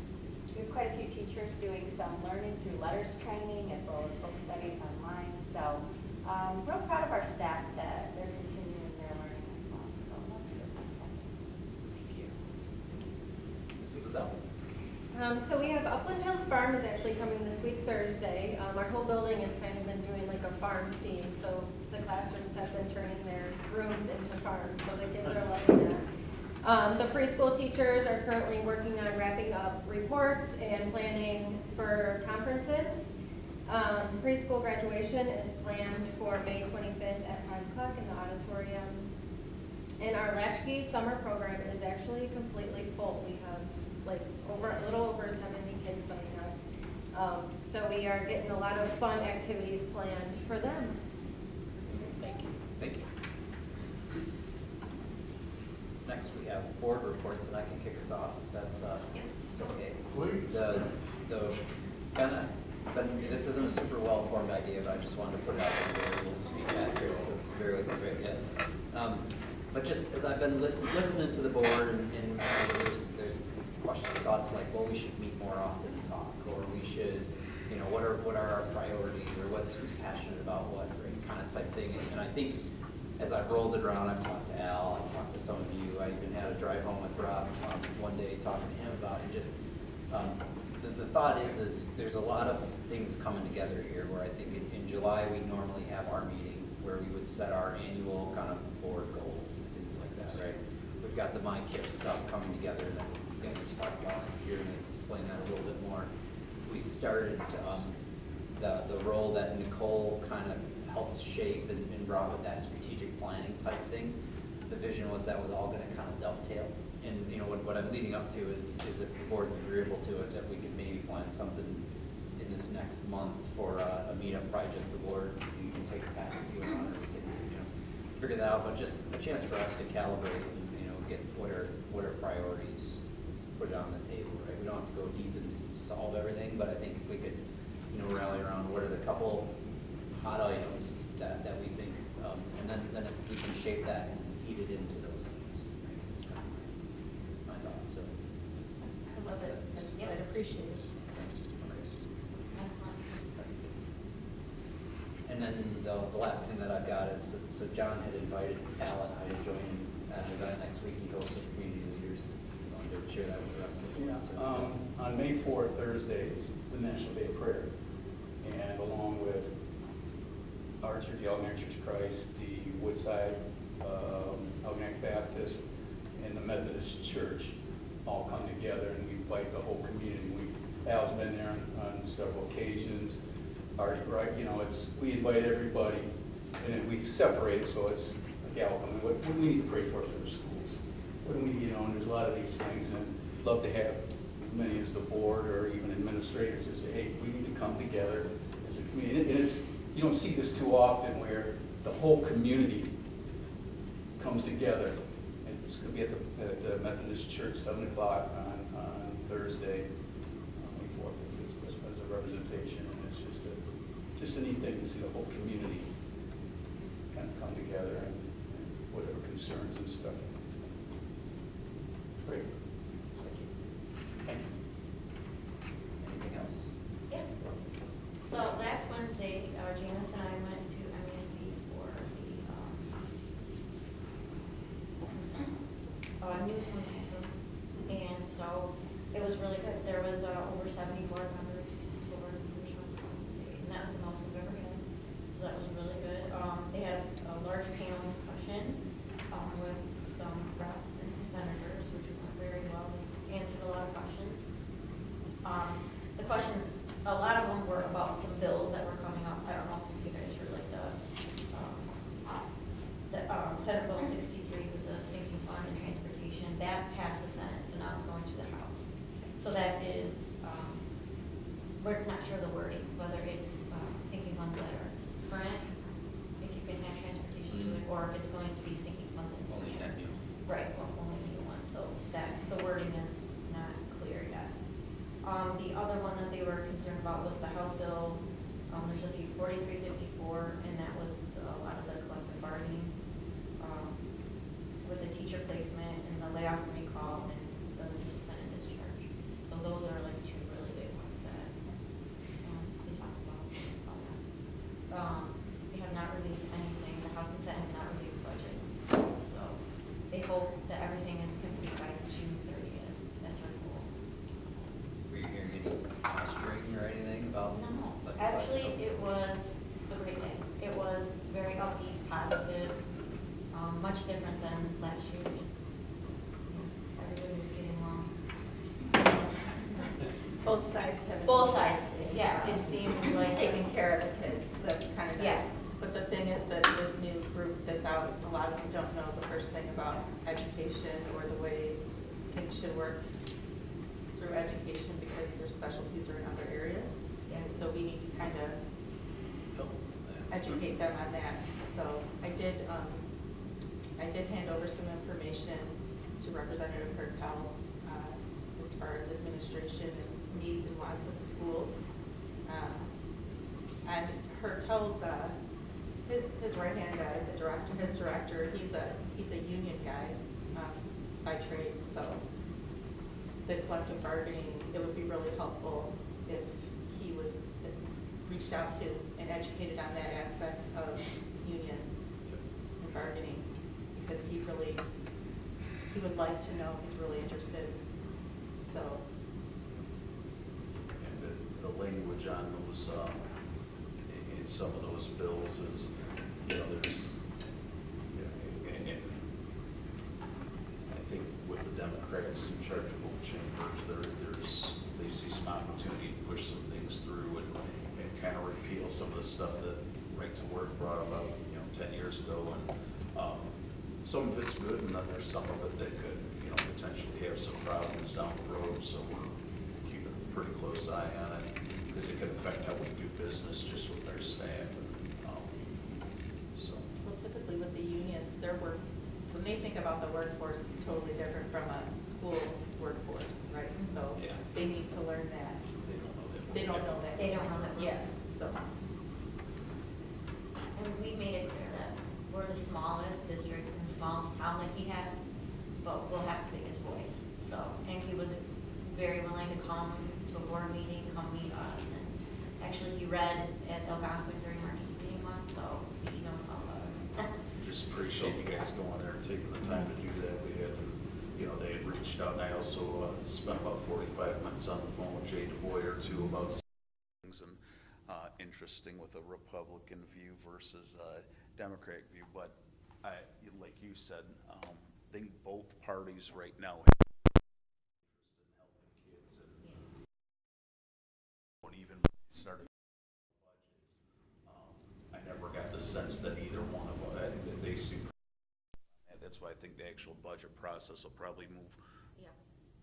We have quite a few teachers doing some learning through letters training as well as book studies online. So real proud of our staff that they're continuing their learning as well. So that's a good thing. Thank you. Mrs. Gazelle. So we have Upland Hills Farm is actually coming this week Thursday. Our whole building has kind of been doing like a farm theme, so the classrooms have been turning their rooms into farms, so the kids are loving that. The preschool teachers are currently working on wrapping up reports and planning for conferences. Preschool graduation is planned for May 25th at 5 o'clock in the auditorium. And our Latchkey summer program is actually completely full. We have like a little over 70 kids signing up. So we are getting a lot of fun activities planned for them. Thank you. Thank you. Next, we have board reports, and I can kick us off. That's it's okay. Please. This isn't a super well-formed idea, but I just wanted to put it out there where everyone's feedback here, so it's very good. But just as I've been listening to the board, and there's questions, thoughts like, well, we should meet more often and talk, or we should, what are our priorities, or who's passionate about what, right, kind of type thing. And I think as I've rolled it around, I've talked to Al, I've talked to some of you, I even had a drive home with Rob one day talking to him about it. Just the thought is there's a lot of things coming together here where I think in July we normally have our meeting where we would set our annual kind of board goals and things like that, right? We've got the MyKip stuff coming together that we're going to talk about here and explain that a little bit more. We started the role that Nicole kind of helped shape and brought with that strategic planning type thing. The vision was that was all going to kind of dovetail. And what I'm leading up to is if the board's agreeable to it, that we could maybe plan something in this next month for a meetup, probably just the board. You can take a pass if you want, or we can figure that out. But just a chance for us to calibrate and get what are priorities, put it on the table, right? We don't have to go deep and solve everything, but I think if we could rally around what are the couple hot items that we think, and then if we can shape that and feed it into those things. Right? It's kind of my thought. So I love it. I'd appreciate it. And then the last thing that I've got is, so John had invited Al and I to join that event next week. He goes with community leaders. I wanted to share that with the rest of the board. On May 4th, Thursday, is the National Day of Prayer. And along with our church, the Algonac Church of Christ, the Woodside, Algonac Baptist, and the Methodist Church all come together, and we invite the whole community. Al's been there on several occasions. Already, right? We invite everybody, and then we separate it so it's like Al, what do we need to pray for the schools? What do we, and there's a lot of these things, and love to have as many as the board or even administrators to say, hey, we need to come together as a community. And you don't see this too often where the whole community comes together. And it's going to be at the Methodist Church, 7 o'clock on Thursday, May 4th, as a representation. And it's just a neat thing to see the whole community kind of come together and whatever concerns and stuff. Great. Thank you. Thank you. Anything else? Yeah. So last Wednesday, Janice and I went to MESB for the news conference, and so it was really good. There was over 70 board members, school board members from across the state, and that was the most I've ever had. So that was really good. They had a large panel discussion with some reps and some senators, which was very the wording, whether it's sinking funds that are current, if you can have transportation to it, or if it's going to be sinking funds in the future. Right, or only new ones, so that the wording is not clear yet. The other one that they were concerned about was the House bill. There's a 4354, and that was a lot of the collective bargaining with the teacher placement and the layoff and recall and the discipline and discharge. So those are like two really big ones that they talk about. They have not released anything. The House and Senate have not released budgets. So they hope that everything is complete by June 30th. That's our goal. Were you hearing any posturing or anything about? No, actually, it was a great day. It was very upbeat, positive, much different than last year's. Everybody was getting along. Both sides have. Both sides, yeah, it seemed like. Taking care of the kids, that's kind of nice. Yes. But the thing is that this new group that's out, a lot of them don't know the first thing about education or the way things should work through education because their specialties are in other areas. And so we need to kind of educate them on that. So I did hand over some information to Representative Hertel as far as administration and needs and wants of the schools. And Hertel's his right-hand guy, his director, he's a union guy by trade. So the collective bargaining, it would be really helpful if he was reached out to and educated on that aspect of unions and bargaining, because he would like to know, he's really interested. So. And the language on those, in some of those bills is, there's, and I think with the Democrats in charge of both chambers, they see some opportunity to push some things through and kind of repeal some of the stuff that Right to Work brought about, 10 years ago. And some of it's good, and then there's some of it that could, potentially have some problems down the road. So we're keeping a pretty close eye on it because it could affect how we do business just with our staff. Well, typically with the unions, when they think about the workforce, it's totally different from a school workforce, right? So they need to learn that. They don't know that. They don't know that. Yeah. So. And we made it clear that we're the smallest district and the smallest town that he has, but we'll have the biggest voice. So, and he was very willing to come to a board meeting, come meet us, and actually he read at Algonquin during March's meeting month, so he knows all about it. Just appreciate you guys going there and taking the time to do that. We had, they had reached out, and I also spent about 45 minutes on the phone with Jay DuBois too about things and interesting with a Republican view versus a Democratic view. But like you said, I think both parties right now have interest in helping kids, and when even started budgets, I never got the sense that either one of them, that they seem. That's why I think the actual budget process will probably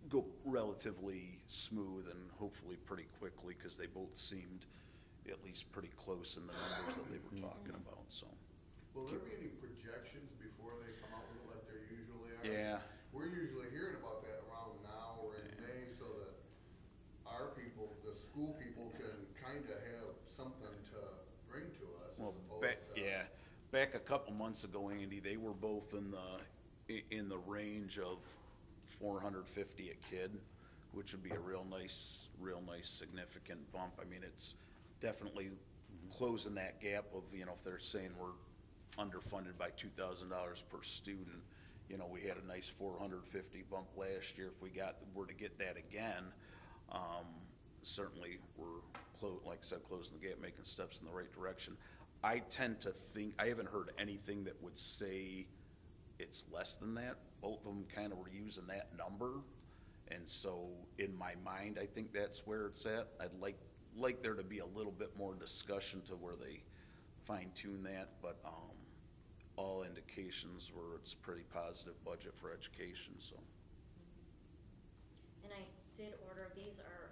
go relatively smooth and hopefully pretty quickly, because they both seemed at least pretty close in the numbers that they were talking about. So, will there be any projections before they come out with it like there usually are? Yeah. We're usually hearing about that around now or in May, so that our people, the school people, can kind of have something to bring to us. Well, back a couple months ago, Andy, they were both in the range of $450 a kid, which would be a real nice significant bump. I mean, it's definitely closing that gap of, if they're saying we're underfunded by $2,000 per student, we had a nice 450 bump last year. If we were to get that again, certainly we're like I said, closing the gap, making steps in the right direction. I tend to think, I haven't heard anything that would say it's less than that. Both of them kind of were using that number. And so in my mind, I think that's where it's at. I'd like there to be a little bit more discussion to where they fine tune that, but all indications were it's pretty positive budget for education. So. And I did order, these are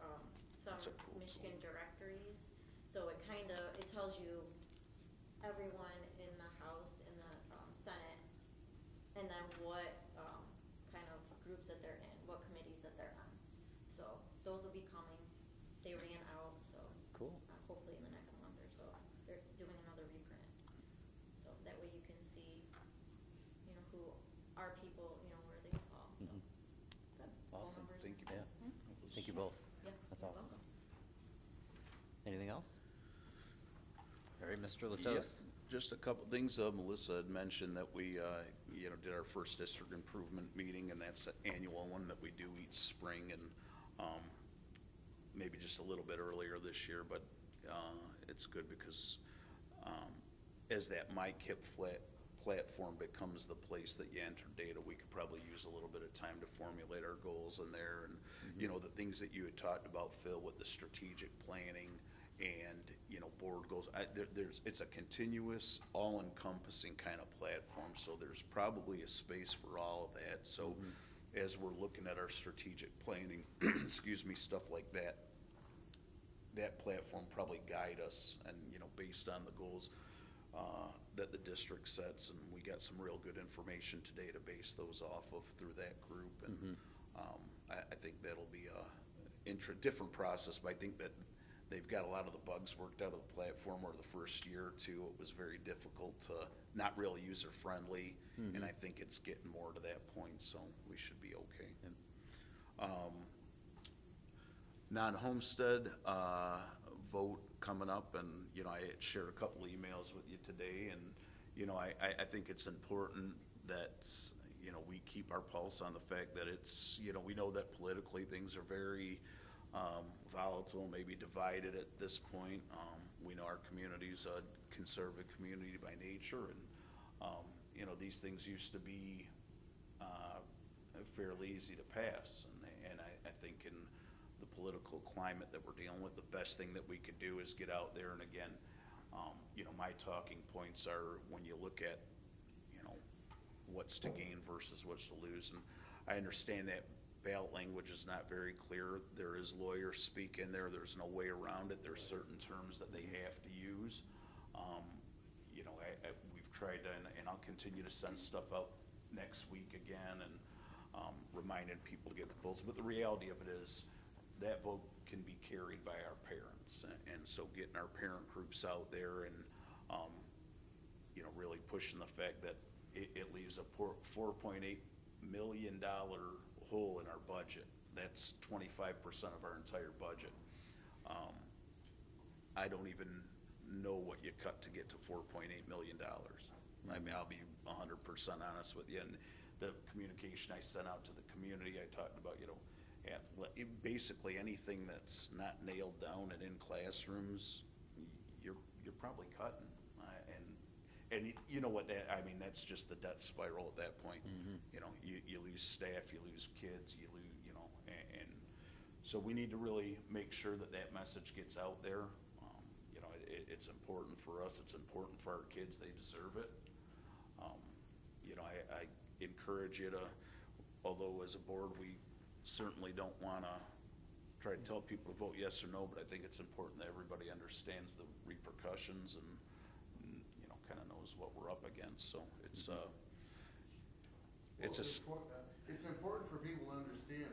some cool Michigan tool. directories primaries. So it tells you everyone in the House and the Senate, and then what kind of groups that they're in, what committees that they're on. So those will be coming. They ran out, so cool. Hopefully in the next month or so, they're doing another reprint. So that way you can see, who are people, where they fall. So. Mm-hmm. Good. Awesome. Thank you. Yeah. Thank you both. Yeah. That's You're awesome. welcome. Anything else? All right, Mr. Latos. Yes, just a couple things. Melissa had mentioned that we, did our first district improvement meeting, and that's an annual one that we do each spring, and maybe just a little bit earlier this year, but it's good because as that MyKIP platform becomes the place that you enter data, we could probably use a little bit of time to formulate our goals in there, and the things that you had talked about, Phil, with the strategic planning and board goals. It's a continuous, all-encompassing kind of platform, so there's probably a space for all of that. So as we're looking at our strategic planning, excuse me, stuff like that, that platform probably guide us, and based on the goals that the district sets, and we got some real good information today to base those off of through that group, and I think that'll be a different process, but I think that they've got a lot of the bugs worked out of the platform, where the first year or two it was very difficult to, not really user friendly, and I think it's getting more to that point, so we should be okay. Non-homestead vote coming up, and I had shared a couple emails with you today, and I think it's important that we keep our pulse on the fact that it's we know that politically things are very volatile, maybe divided at this point. We know our community's a conservative community by nature, and these things used to be fairly easy to pass, and I think in the political climate that we're dealing with, the best thing that we could do is get out there, and again, my talking points are when you look at what's to gain versus what's to lose, and I understand that ballot language is not very clear. There is lawyer speak in there. There's no way around it. There's certain terms that they have to use. We've tried to, and I'll continue to send stuff out next week again, and reminding people to get the votes. But the reality of it is that vote can be carried by our parents, and so getting our parent groups out there and really pushing the fact that it leaves a $4.8 million hole in our budget. That's 25% of our entire budget. I don't even know what you cut to get to $4.8 million. I mean, I'll be 100% honest with you. And the communication I sent out to the community, I talked about, basically anything that's not nailed down and in classrooms, you're probably cutting. And you know what that's just the death spiral at that point. You lose staff, you lose kids, you lose, and so we need to really make sure that message gets out there. It's important for us, it's important for our kids, they deserve it. I encourage you to, although as a board we certainly don't want to try to tell people to vote yes or no, but I think it's important that everybody understands the repercussions and kind of knows what we're up against. So it's it's important for people to understand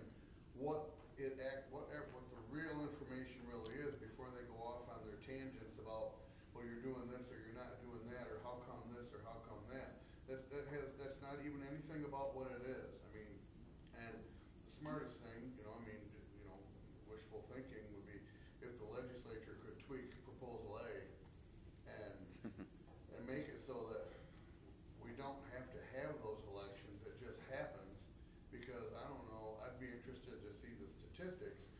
what the real information really is before they go off on their tangents about, well, you're doing this or you're not doing that, or how come this or how come that. That's not even anything about what it is. I mean, and the smartest thing, wishful thinking would be if the legislature could tweak Proposal A and make it so that we don't have to have those elections. It just happens, because I don't know, I'd be interested to see the statistics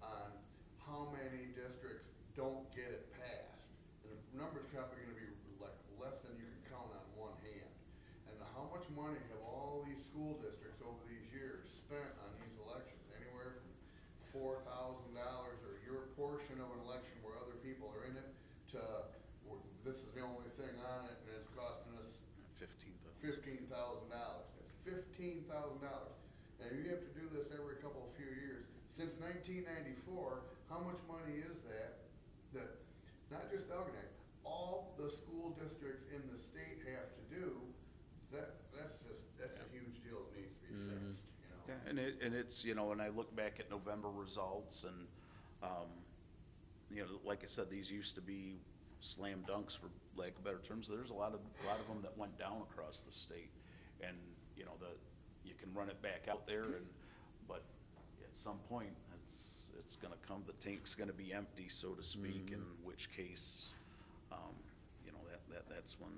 on how many districts don't get it passed. And the number's probably going to be like less than you can count on one hand. And how much money have all these school districts over these years spent on these elections? Anywhere from $4,000 or your portion of an election where other people are in it to this is the only thing on it, and it's costing us $15,000. It's $15,000. Now you have to do this every few years. Since 1994, how much money is that that not just Algonac, all the school districts in the state have to do, that's a huge deal that needs to be fixed, you know? Yeah, and it's, you know, when I look back at November results and, you know, like I said, these used to be slam dunks, for lack of better terms. There's a lot of them that went down across the state, and you know, you can run it back out there, but at some point it's going to come. The tank's going to be empty, so to speak. In which case, you know, that's when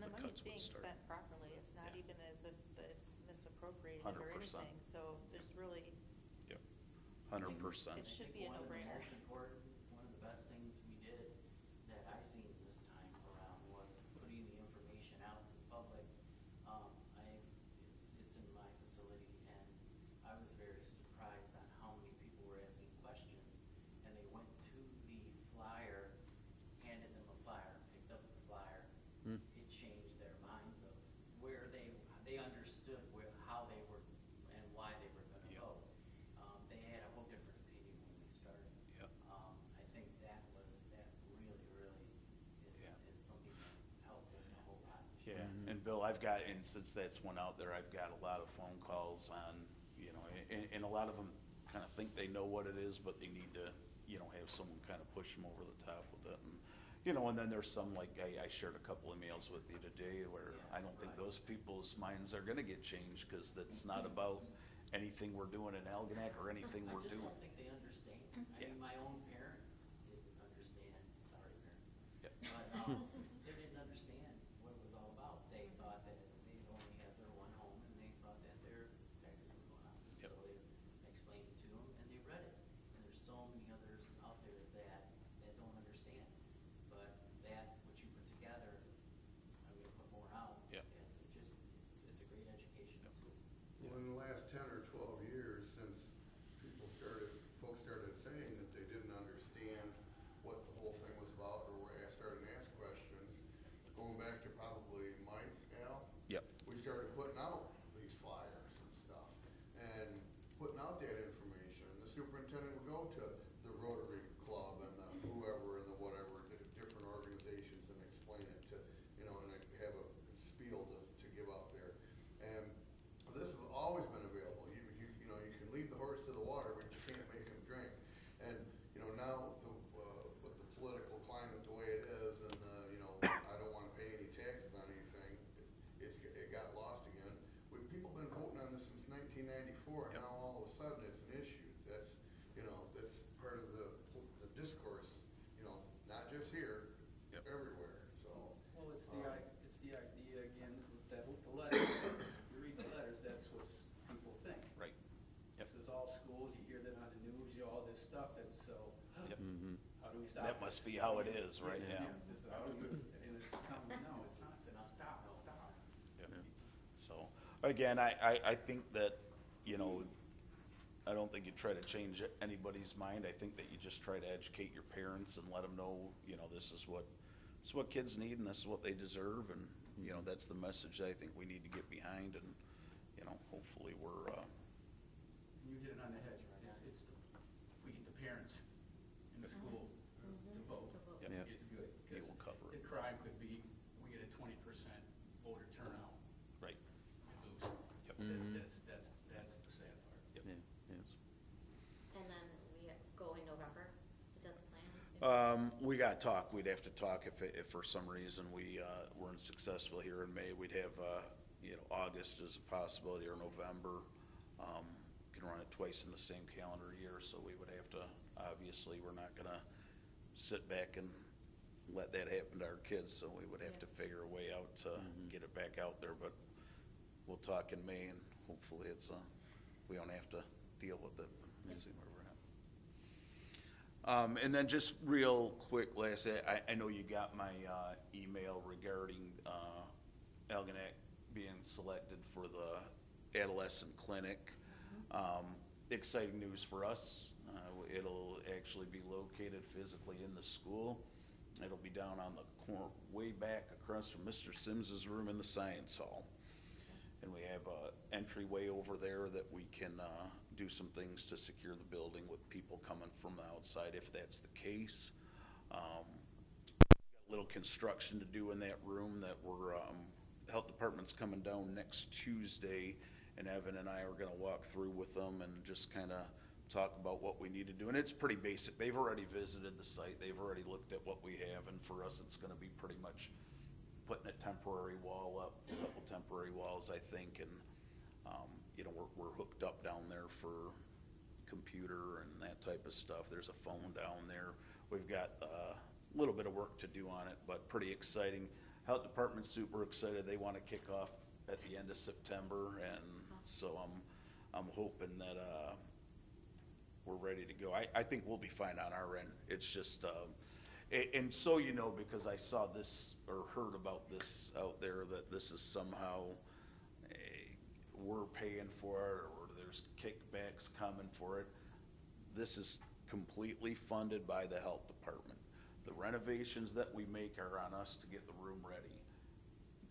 And the money's being spent properly. It's not even as if it's misappropriated or 100%. anything. So there's really. Yep. 100%. It should be a no-brainer. One of the most important, one of the best things we did that I seen this time around was putting the information out to the public. It's in my facility, and I was very surprised on how many people were asking questions, and they went to the flyer, handed them a flyer, picked up the flyer. It changed their minds of where they understood how they were and why they were going to vote. They had a whole different opinion when they started. Yep. I think that really is something that helped us a whole lot. Yeah, and Bill, I've got, and since that's one out there, I've got a lot of phone calls on, you know, and a lot of them kind of think they know what it is, but they need to, you know, have someone kind of push them over the top with it. And, you know, and then there's some, like I shared a couple emails with you today where I don't think those people's minds are going to get changed, because that's not about anything we're doing in Algonac or anything we're I just doing. don't think they understand. I mean, my own parents didn't understand. Sorry, parents. Yep. But they didn't understand what it was all about. They thought that they only had their one home, and they thought that their taxes were going up. Yep. So they explained it to them, and they read it. And there's so many others out there that don't understand. But that, what you put together, I'm going to put more out. Yep. And it's a great education tool. Well, in the last 10 or 12 years, since folks started saying that they didn't understand what the whole thing was about, or where I started to ask questions, going back to probably Mike, Al, Yep. we started putting out these flyers and stuff, and putting out that information. And the superintendent would go to the Rotary Club and the whoever and the whatever, the different organizations, and explain it to, you know, and have a spiel to give out there. And this has always been available. You know, you can lead the horse to the water, but you can't make him drink. And you know, now with the political climate the way it is, and you know, I don't want to pay any taxes on anything. It got lost again. People have been voting on this since 1994, and now all of a sudden it's an issue. That's, you know, that's part of the discourse. You know, not just here, everywhere. So. Well, it's the idea again that with the letters, you read the letters, that's what people think. Right. Yep. This is all schools, you hear that on the news, you know, all this stuff, and so how do we stop That this? must be how it is right now. How do we, and it's telling me, no, it's not, stop. Yep. So, again, I think that, you know, I don't think you try to change anybody's mind. I think that you just try to educate your parents and let them know, you know, this is what kids need and this is what they deserve, and you know, that's the message that I think we need to get behind, and you know, hopefully we're. You hit it on the head, right? It's if we get the parents in the school to vote, Yep. it's good. It will cover it. The crime could be we get a 20% voter turnout. Right. You lose. Yep. That's the sad part. Yep. And then we go in November. Is that the plan? We got talk. We'd have to talk if for some reason we weren't successful here in May. We'd have you know, August as a possibility, or November. Can run it twice in the same calendar year, so we would have to. Obviously, we're not going to sit back and let that happen to our kids. So we would have to figure a way out to get it back out there. But we'll talk in May, and hopefully it's we don't have to deal with it. We'll see where we're at. And then just real quick, lastly, I know you got my email regarding Algonac being selected for the adolescent clinic. Exciting news for us. It'll actually be located physically in the school. It'll be down on the corner, way back across from Mr. Sims's room in the science hall. And we have an entryway over there that we can do some things to secure the building with people coming from the outside if that's the case. Got a little construction to do in that room that we're, the health department's coming down next Tuesday, and Evan and I are gonna walk through with them and just kinda talk about what we need to do. And it's pretty basic. They've already visited the site. They've already looked at what we have, and for us, it's gonna be pretty much putting a temporary wall up, a couple temporary walls, I think, and, you know, we're hooked up down there for computer and that type of stuff. There's a phone down there. We've got a little bit of work to do on it, but pretty exciting. Health department's super excited. They want to kick off at the end of September, and so I'm hoping that we're ready to go. I think we'll be fine on our end. It's just, and so you know, because I saw this or heard about this out there, that this is somehow we're paying for it, or there's kickbacks coming for it. This is completely funded by the health department. The renovations that we make are on us to get the room ready.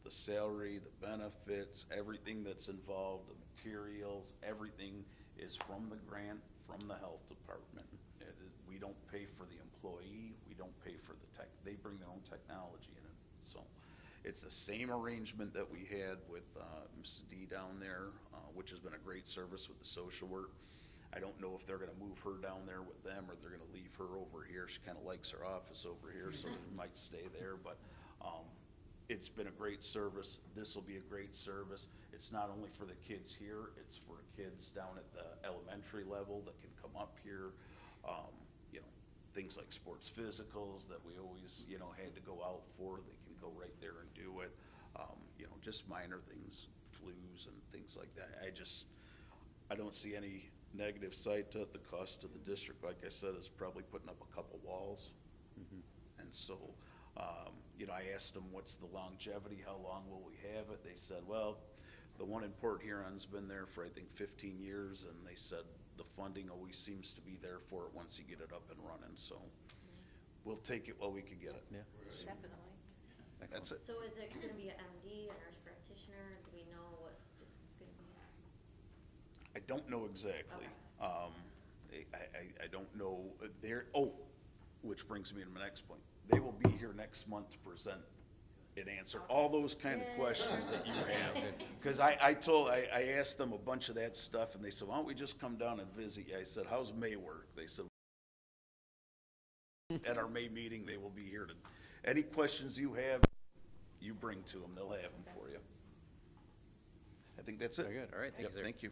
The salary, the benefits, everything that's involved, the materials, everything is from the grant, from the health department. We don't pay for the employee, we don't pay for the tech, they bring their own technology in it. So it's the same arrangement that we had with Ms. D down there, which has been a great service with the social work. I don't know if they're gonna move her down there with them, or they're gonna leave her over here. She kinda likes her office over here, so it might stay there, but it's been a great service. This will be a great service. It's not only for the kids here, it's for kids down at the elementary level that can come up here. You know, things like sports physicals that we always, you know, had to go out for, they can go right there and do it. You know, just minor things, flus and things like that. I don't see any negative side to it. The cost to the district, like I said, is probably putting up a couple walls. And so, you know, I asked them, what's the longevity? How long will we have it? They said, well, the one in Port Huron's been there for, I think, 15 years, and they said the funding always seems to be there for it once you get it up and running. So we'll take it while we can get it. Yeah. Definitely. That's it. So is it going to be an MD, a nurse practitioner? Do we know what is going to be? I don't know exactly. Okay. I don't know. Which brings me to my next point. They will be here next month to present and answer all those kind of questions that you have. Because I asked them a bunch of that stuff, and they said, why don't we just come down and visit you? I said, how's May work? They said, at our May meeting, they will be here to, any questions you have, you bring to them. They'll have them for you. I think that's it. Very good. All right. Thank you, sir. Thank you.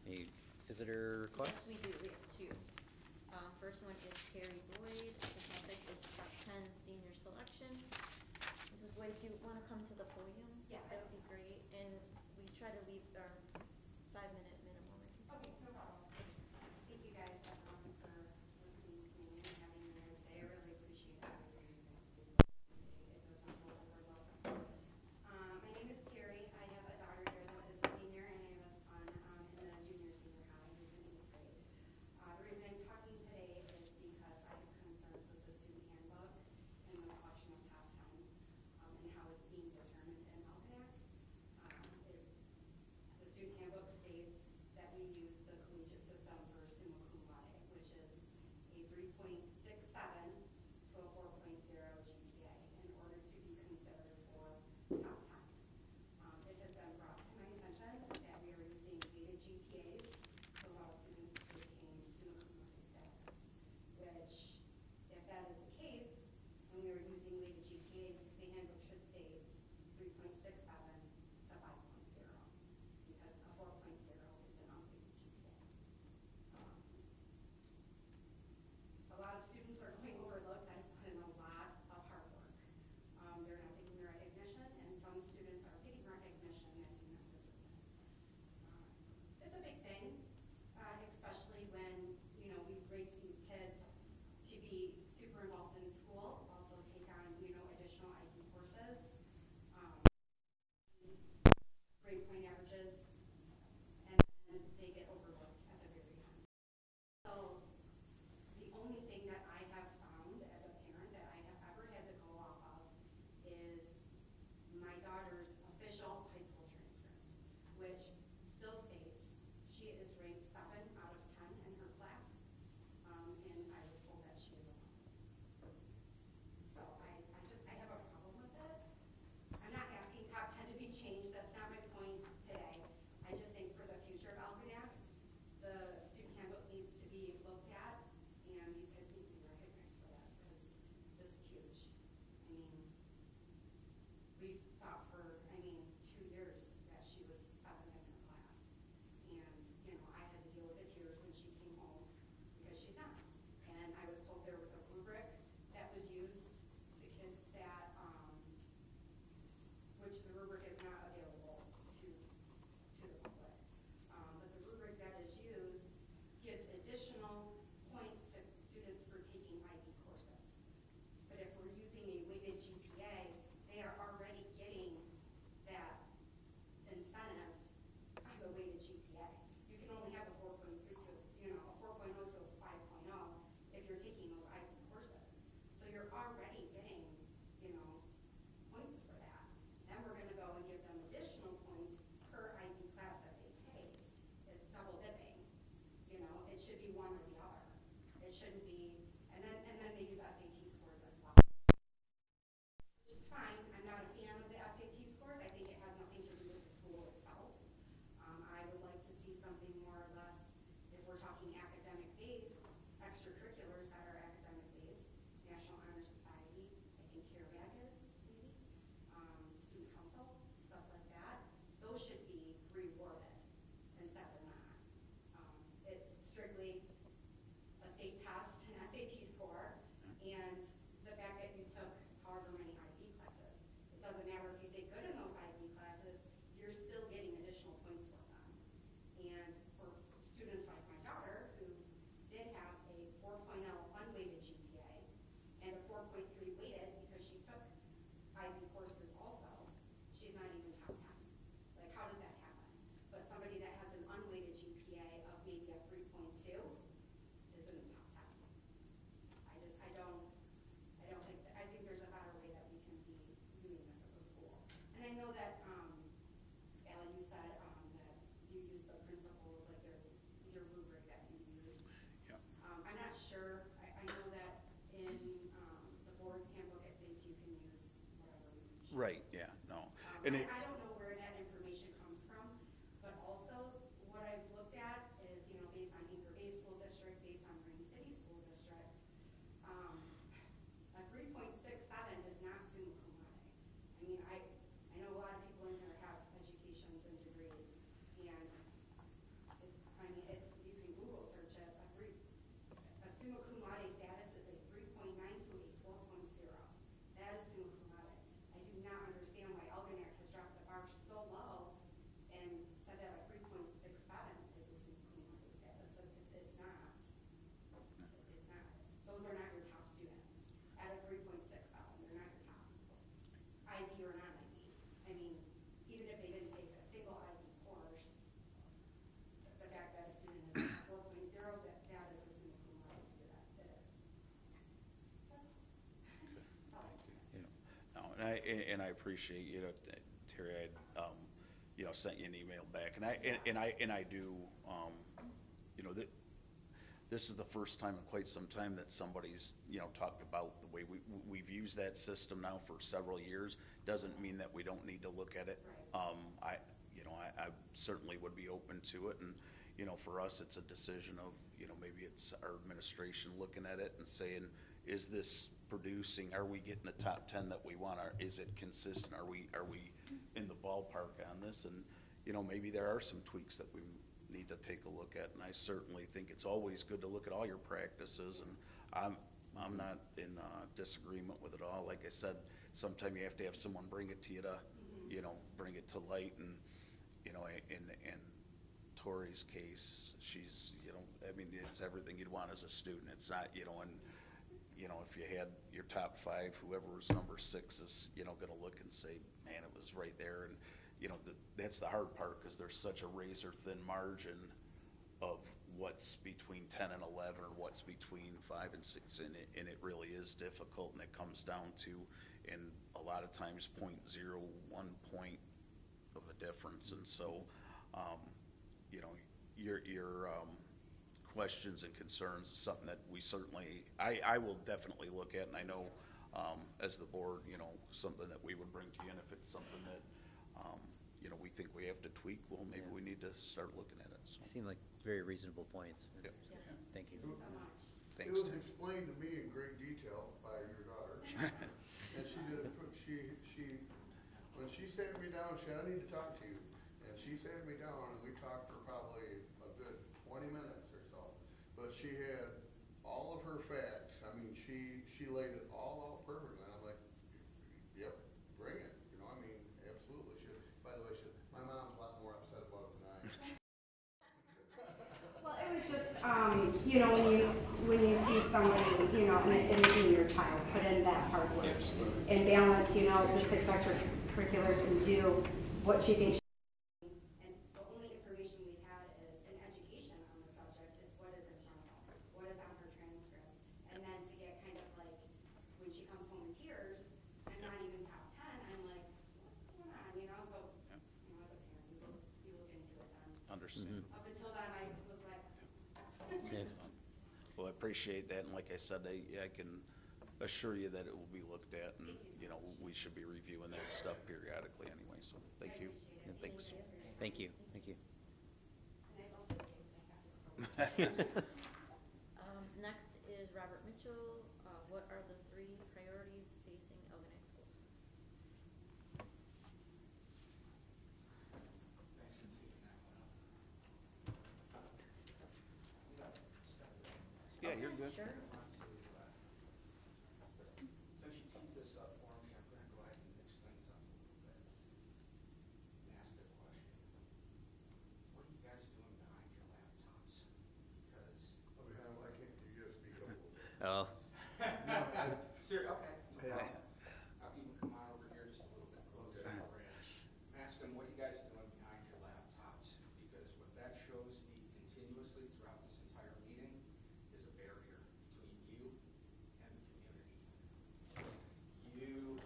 Any visitor requests? Yes, we do. We have two. First one is Terry Boyd. The topic is top 10 senior selection. Mrs. Boyd, if you want to come to the podium, that would be great. And we try to leave our 5-minute minimum. Okay, no problem. Thank you guys for listening to me and having me here today. I really appreciate everything you guys do. It doesn't go over well. My name is Terry. I have a daughter here that is a senior, and I have a son in the junior high who's in 8th grade. The reason I'm talking today is because I have concerns with the student handbook and the selection of top 10 and how it's being determined in LPAC. The student handbook states that we use the collegiate system for summa cum laude, which is a 3.67 to a 4.0 GPA in order to be considered for top 10. It has been brought to my attention that we are using weighted GPAs to allow students to obtain summa cum laude status, which, if that is the case, when we are using weighted GPAs, the handbook should state 3.67 to 5.0, because a 4.0 is an unweighted GPA. A lot of students are going overlooked that have put in a lot of hard work. They're not getting the recognition, and some students are getting recognition that do not deserve it. It's a big thing, especially when, you know, we've raised these kids to be super involved in school, also take on, you know, additional IB courses, grade point averages, and then they get overlooked at the very end. So the only thing that I have found as a parent that I have ever had to go off of is my daughter's official high school transcript, which still states she is ranked 7 out of 10 in her class, and I was told that she is a they're already getting, you know, points for that. Then we're gonna go and give them additional points per IB class that they take. It's double dipping. You know, it should be one or the other. It shouldn't be, and then they use SAT scores as well. Fine, I'm not a fan of the SAT scores. I think it has nothing to do with the school itself. I would like to see something more or less, if we're talking academic based, extracurriculars that are academic based, National Honor Society, I think CARE is maybe, student council, stuff like that. Those should be rewarded instead of not. It's strictly a state test, an SAT score, and the fact that you took however many IB classes. It doesn't matter if you take good in those IB classes, you're still getting additional points for them. And for students like my daughter, who did have a 4.0 unweighted GPA and a 4.3 weighted because she took IB courses also, she's not even top 10. Like, how does that happen? But somebody that has an unweighted GPA of maybe a 3.2 is in the top 10. I think there's a better way that we can be doing this as a school. And I know that, Al, you said that you use the principles, like your rubric that you use. Yeah. I'm not sure. I know that in the board's handbook it says you can use whatever you choose. Right, yeah, no. I don't know where that information comes from, but also what I've looked at is, you know, based on Anchor Bay School District, based on Green City School District, a 3.67 is not summa cum laude. I mean, I know a lot of people in here have educations and degrees, and you can Google search it. A summa cum laude status is a 3.9 to a 4.0. That is summa cum laude. I do not understand why Algonac has dropped the bar so low and said that a 3.67 is a summa cum laude status, but it's not. It's not. Those are not your top students. At a 3.67, they're not your top. IB or non-IB. I mean, even if they didn't take a single IB course, the fact that a student is 4.0, that is a summa cum laude student. It is. No, and I appreciate, you know, Terry, I you know, sent you an email back, and I do, you know, that this is the first time in quite some time that somebody's, you know, talked about the way we've used that system now for several years. Doesn't mean that we don't need to look at it. I certainly would be open to it, and, you know, for us, it's a decision of, you know, maybe it's our administration looking at it and saying, is this producing, are we getting the top 10 that we want? Is it consistent? Are we in the ballpark on this? And, you know, maybe there are some tweaks that we need to take a look at, and I certainly think it's always good to look at all your practices, and I'm not in disagreement with it all. Like I said, sometimes you have to have someone bring it to you to, you know, bring it to light, and, you know, in Tori's case, she's, you know, I mean, it's everything you'd want as a student. It's not, you know, and, you know, if you had your top 5, whoever was number 6 is, you know, gonna look and say, man, it was right there. And, you know, that's the hard part, because there's such a razor thin margin of what's between 10 and 11 or what's between 5 and 6, and it really is difficult, and it comes down to, in a lot of times, 0.01 point of a difference. And so, you know, your questions and concerns is something that we certainly, I will definitely look at, and I know as the board, you know, something that we would bring to you, and if it's something that you know, we think we have to tweak, well, maybe we need to start looking at it. So. Seem like very reasonable points. Yep. Thank you. It was explained to me in great detail by your daughter, and when she sat me down, she said, I need to talk to you, and she sat me down, and we talked for probably a good 20 minutes or so, but she had all of her facts. I mean, she laid it all out perfectly, and I'm like, yep, bring it. You know, I mean, absolutely. By the way, my mom's a lot more upset about it than I am. Well, it was just, you know, when you see somebody, you know, and it is your child, put in that hard work and balance, you know, the 6 extracurriculars and do what she thinks. And the only information we've had is an education on the subject is what is in front of us, what is on her transcript, and then to get kind of like when she years, I'm not even top 10, I'm like, what's going on, you know, so, Yeah. you know, as a parent, you look into it then. Understand. Up until then, I was like, Well, I appreciate that, and like I said, I can assure you that it will be looked at, and, you know, we should be reviewing that stuff periodically anyway, so thank you. And thanks. Thank you, thank you. and I don't just say that. Next is Robert Mitchell. What are the 3 priorities facing Algonac schools? Yeah, you're good. Sure. Since you teed this up for me, I'm going to go ahead and mix things up a little bit and ask a question. What are you guys doing behind your laptops? Because I can't, you gotta speak up a little bit. Oh. No, Sir, okay. Yeah. I'll even come on over here just a little bit closer. Okay. I'm asking, what are you guys doing behind your laptops? Because what that shows me continuously throughout this entire meeting is a barrier between you and the community.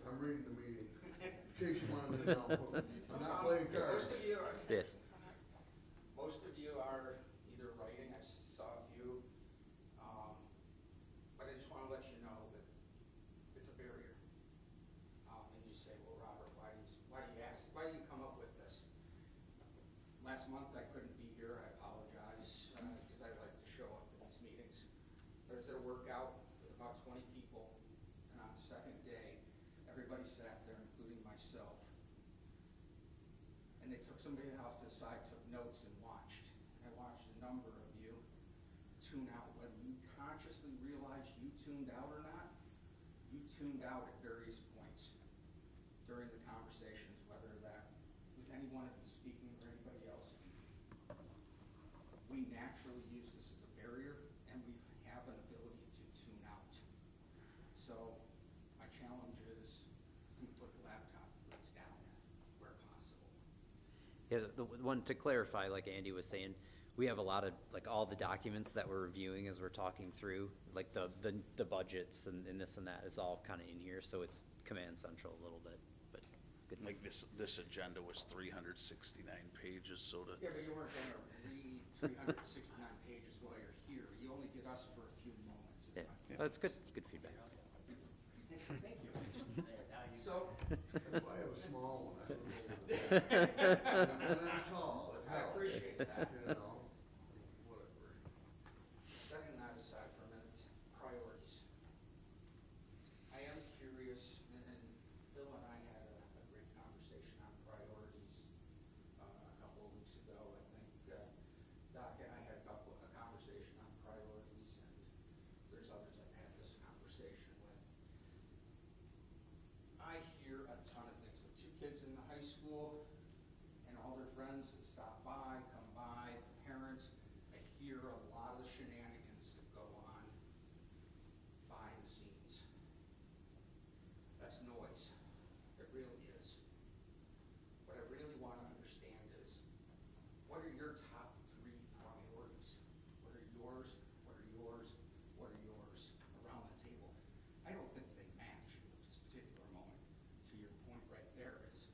I'm reading the meeting. In case you wanted to know, I'm not playing cards. Most of you are either writing, I saw a few, but I just want to let you know that it's a barrier. And you say, well, Robert, why do you come up with this? Last month I couldn't be here, I apologize, because I like to show up at these meetings. But I was at a workout with about 20 people, and on the second day, everybody sat there, including myself. And they took somebody off to the side, took notes, and watched. And I watched a number of you tune out. Whether you consciously realize you tuned out or not, you tuned out at various points during the conversations, whether that was any one of you speaking or anybody else speaking. We naturally use this as a barrier, and we have an ability to tune out. So my challenge is to put the laptop lids down where possible. Yeah, the one to clarify, like Andy was saying, we have a lot of, like, all the documents that we're reviewing as we're talking through, like the budgets and this and that is all kind of in here, so it's Command Central a little bit, but it's good. Like this agenda was 369 pages, so to. Yeah, but you weren't going to read 369 pages while you're here. You only get us for a few moments. Yeah, that's good. Good feedback. Thank you. So, That's why I have a small one. And I'm tall. It I helps. appreciate that. You know, whatever. Setting that aside for a minute, priorities. I am curious, and Phil and I had a great conversation on priorities a couple of weeks ago. I think Doc and I had a conversation on priorities, and there's others I've had this conversation with. I hear a ton of things with 2 kids in the high school and all their friends that stop by, come by, the parents. I hear a lot of the shenanigans that go on behind the scenes. That's noise. It really is. What I really want to understand is, what are your top 3 priorities? What are yours? What are yours? What are yours around the table? I don't think they match at this particular moment. To your point right there is,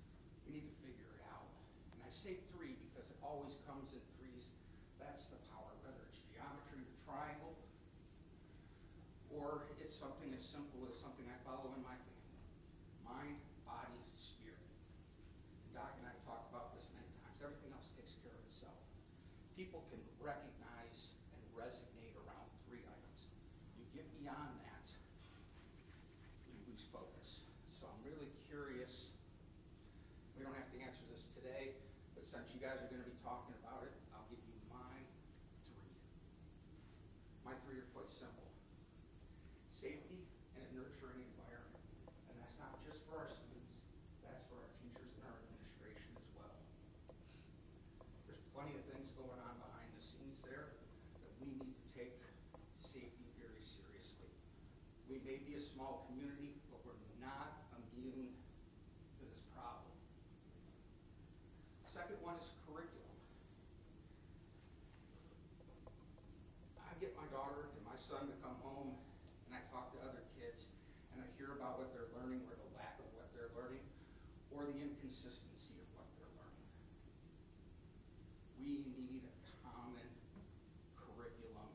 we need to figure it out. And I say 3 because it always comes in 3s. That's the power, whether it's geometry, the triangle, or it's something as simple as something I follow in my family. Mind, body, spirit. And Doc and I have talked about this many times. Everything else takes care of itself. People can recognize and resonate around 3 items. You get beyond that, you lose focus. So I'm really curious. We don't have to answer this today, but since you guys are going to be talking about it, I'll give you my 3. My 3 are quite simple. Safety and a nurturing environment. And that's not just for our students, that's for our teachers and our administration as well. There's plenty of things going on behind the scenes there that we need to take safety very seriously. We may be a small community, but we're not immune to this problem. Second one is curriculum. I get my daughter and my son to come home, and I talk to other kids, hear about what they're learning or the lack of what they're learning or the inconsistency of what they're learning. We need a common curriculum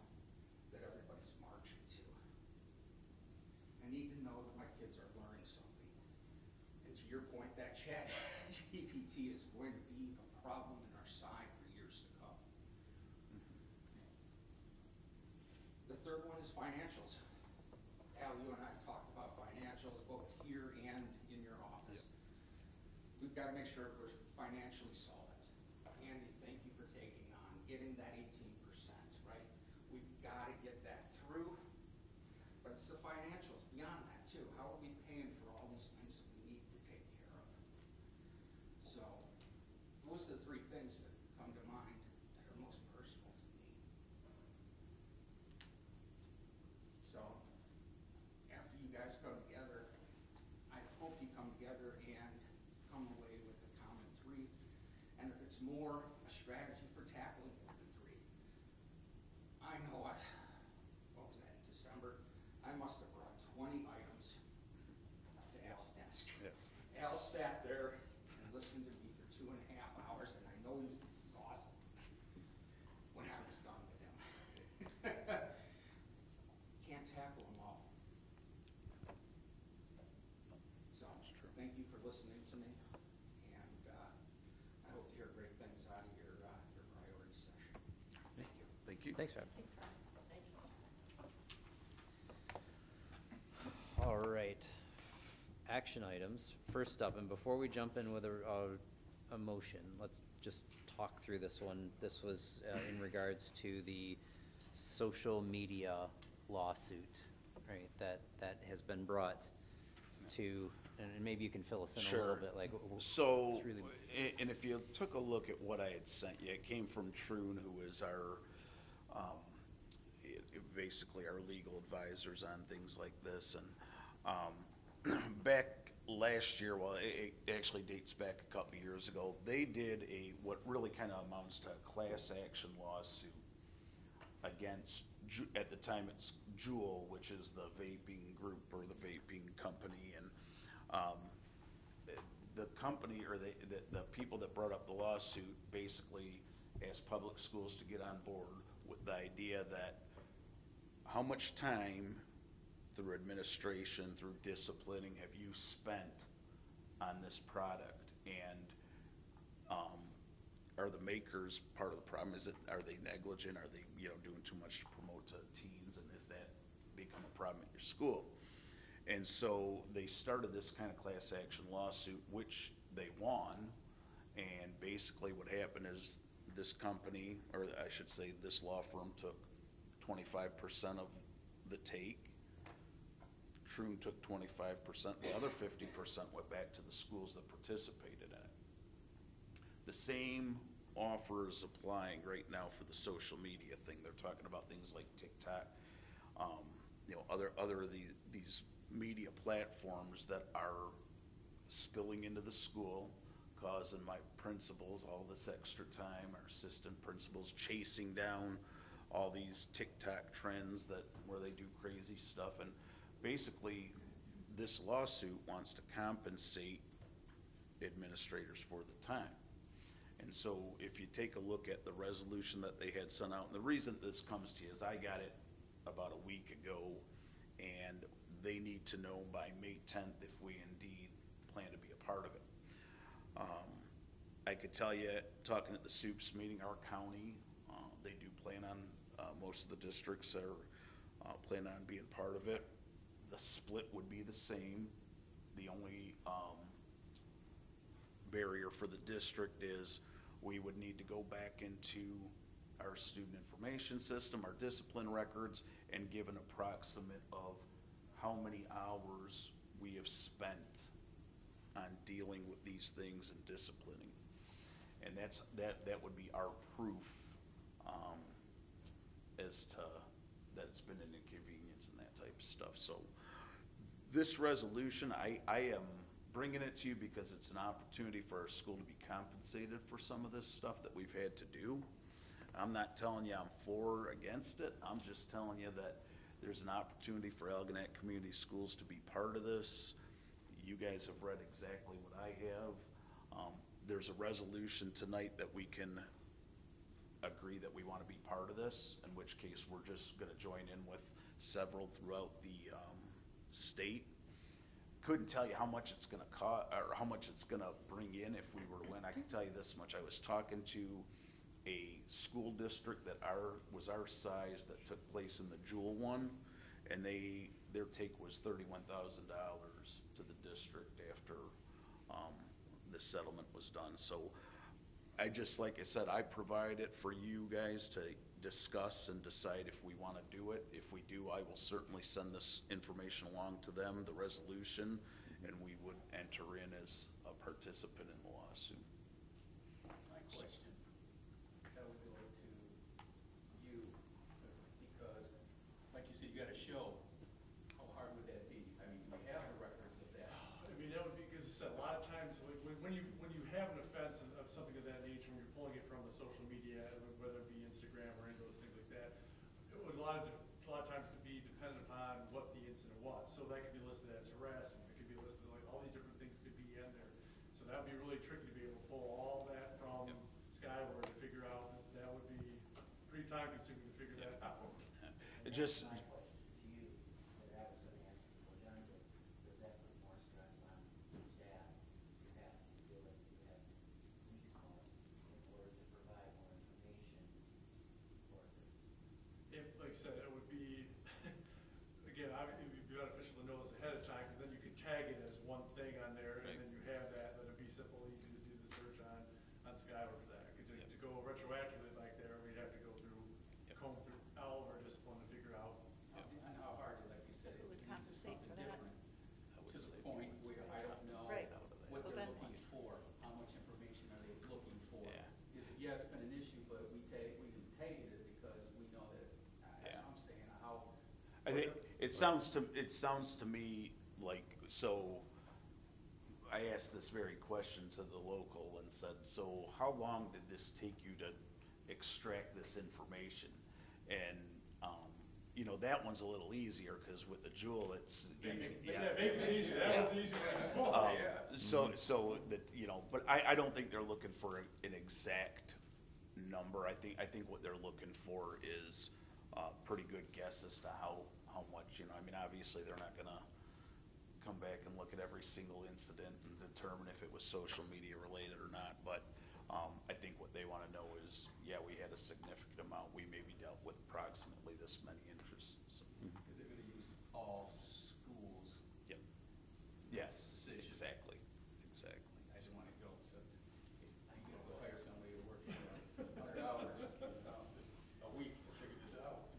that everybody's marching to. I need to know that my kids are learning something. And to your point, that chat GPT is going to be a problem in our side for years to come. The third one is financials. Al, you and I talked about financials both here and in your office. We've got to make sure we're financially solvent. Andy, thank you for taking on getting that 18%, right? We've got to get that through. But it's the financials beyond that too. How are we paying for all these things that we need to take care of? So those are the three things that come to mind that are most personal to me. So after you guys come together, I hope you come together and come away with a common three. And if it's more a strategy for tackling more than three, I know what was that, in December? I must have brought 20 items to Al's desk. Yeah. Al sat there and listened to me for 2.5 hours, and I know he was exhausted when I was done with him. Can't tackle them all. So, thank you for listening to me, and I hope to hear great things out of your priority session. Thank you. Thank you. Thanks, Rob. Thanks, Rob. Thank you. All right. Action items. First up, and before we jump in with a motion, let's just talk through this one. This was in regards to the social media lawsuit, right? That has been brought to, and maybe you can fill us in a little bit. Like, so, really... and if you took a look at what I had sent you, it came from Troon, who is our basically our legal advisors on things like this. And back last year, well, it actually dates back a couple years ago, they did what really kind of amounts to a class action lawsuit against, at the time it's Juul, which is the vaping group or the vaping company. And the company, or the people that brought up the lawsuit basically asked public schools to get on board with the idea that how much time through administration, through disciplining, have you spent on this product? And are the makers part of the problem? Are they negligent? Are they doing too much to promote to teens? And is that become a problem at your school? And so they started this kind of class action lawsuit, which they won. And basically what happened is this company, or I should say this law firm, took 25% of the take. Troon took 25%. The other 50% went back to the schools that participated in it. The same offer is applying right now for the social media thing. They're talking about things like TikTok, other these media platforms that are spilling into the school, causing my principals all this extra time, our assistant principals chasing down all these TikTok trends where they do crazy stuff. And basically this lawsuit wants to compensate administrators for the time. And so if you take a look at the resolution that they had sent out, and the reason this comes to you is I got it about a week ago, and they need to know by May 10th if we indeed plan to be a part of it. I could tell you, talking at the SUPS meeting, our county, they do plan on, most of the districts are planning on being part of it. The split would be the same. The only barrier for the district is we would need to go back into our student information system, our discipline records, and give an approximate of how many hours we have spent on dealing with these things and disciplining. And that would be our proof as to that it's been an inconvenience and that type of stuff. So this resolution, I am bringing it to you because it's an opportunity for our school to be compensated for some of this stuff that we've had to do. I'm not telling you I'm for or against it. I'm just telling you that There's an opportunity for Algonac Community Schools to be part of this. You guys have read exactly what I have. There's a resolution tonight that we can agree that we want to be part of this, in which case we're just going to join in with several throughout the state. Couldn't tell you how much it's going to cost or how much it's going to bring in if we were to win. I can tell you this much. I was talking to a school district that was our size that took place in the Jewel one, and their take was $31,000 to the district after the settlement was done. So I just, like I said, I provide it for you guys to discuss and decide if we want to do it. If we do, I will certainly send this information along to them, the resolution, and we would enter in as a participant in the lawsuit. My question, that would go to you, because, like you said, you got a show. How hard would that be? I mean, do we have the records of that? I mean, that would be, because a lot of times, when you have an offense of something of that nature, when you're pulling it from the social media, whether it be Instagram or any of those things like that, it would a lot of times to be dependent upon what the incident was. So that could be listed as harassment. It could be listed, like, all these different things could be in there. So that would be really tricky to be able to pull all that from Skyward to figure out. That would be pretty time consuming to figure that out. It just. My question to you, that I was going to ask before John did, does that put more stress on the staff? You have to feel like you have police more in order to provide more information for this. If, like I said, it would be, again, it would be beneficial to know this ahead of time, because then you could tag it as one thing on there, and then you have that, then it'd be simple, easy to do the search on Skyward for that. To go retroactively like there, we'd have to go through, comb through all of our discipline to figure out. And how hard, like you said, it would needs compensate something for that. different, to the point where I don't know Right. what So they're then- looking for, how much information are they looking for? Yeah. Is it, yeah, it's been an issue, but we tagged it because we know that, that's what I'm saying, how. I think it sounds to me like, so I asked this very question to the local and said, so how long did this take you to extract this information? And you know, that one's a little easier because with the Jewel, it's easy. Yeah, make it easy. That one's easy. So that, you know, but I don't think they're looking for an exact number. I think what they're looking for is a pretty good guess as to how much, you know. I mean, obviously they're not gonna come back and look at every single incident and determine if it was social media related or not, but I think what they want to know is, yeah, we had a significant amount. We maybe dealt with approximately this many interests. So. Because they're going to use all schools. Yep. Yes, Decision. exactly. I didn't want to go, so I can go hire somebody to work 100 hours a week to figure this out.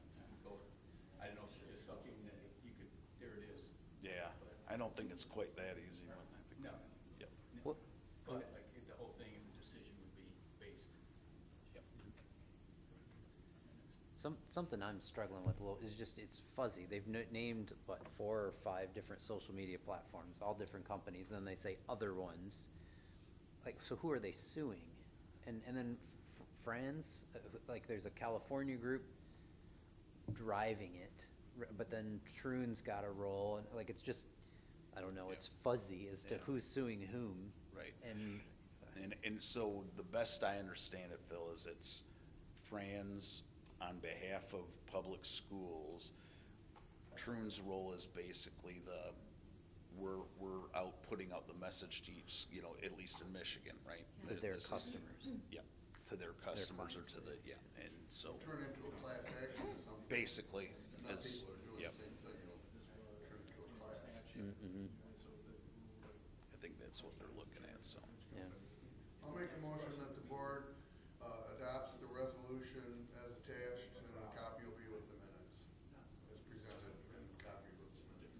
I don't know if it's just something that you could, there it is. Yeah, I don't think it's quite that easy. I think, No. Yep. No. But like the whole thing and the decision would be based. Yep. Something I'm struggling with a little is just, it's fuzzy. They've named, what, 4 or 5 different social media platforms, all different companies, and then they say other ones. Like, so who are they suing? And then friends, like there's a California group driving it, but then Troon's got a role, and like, it's just, I don't know, it's fuzzy as to who's suing whom. Right. And so the best I understand it, Bill, is it's Franz on behalf of public schools. Troon's role is basically we're out putting out the message to each, you know, at least in Michigan, right? To their customers. Yeah, to their customers or to the, yeah, and so. Turn into a class action or something. Basically, And now people are doing yep. the same thing, you know, turn into a class action. Mm-hmm. I think that's what they're looking at, so. Yeah. I'll make a motion that the board adopts the resolution as attached, and a copy will be with the minutes, as presented, and a copy with the minutes.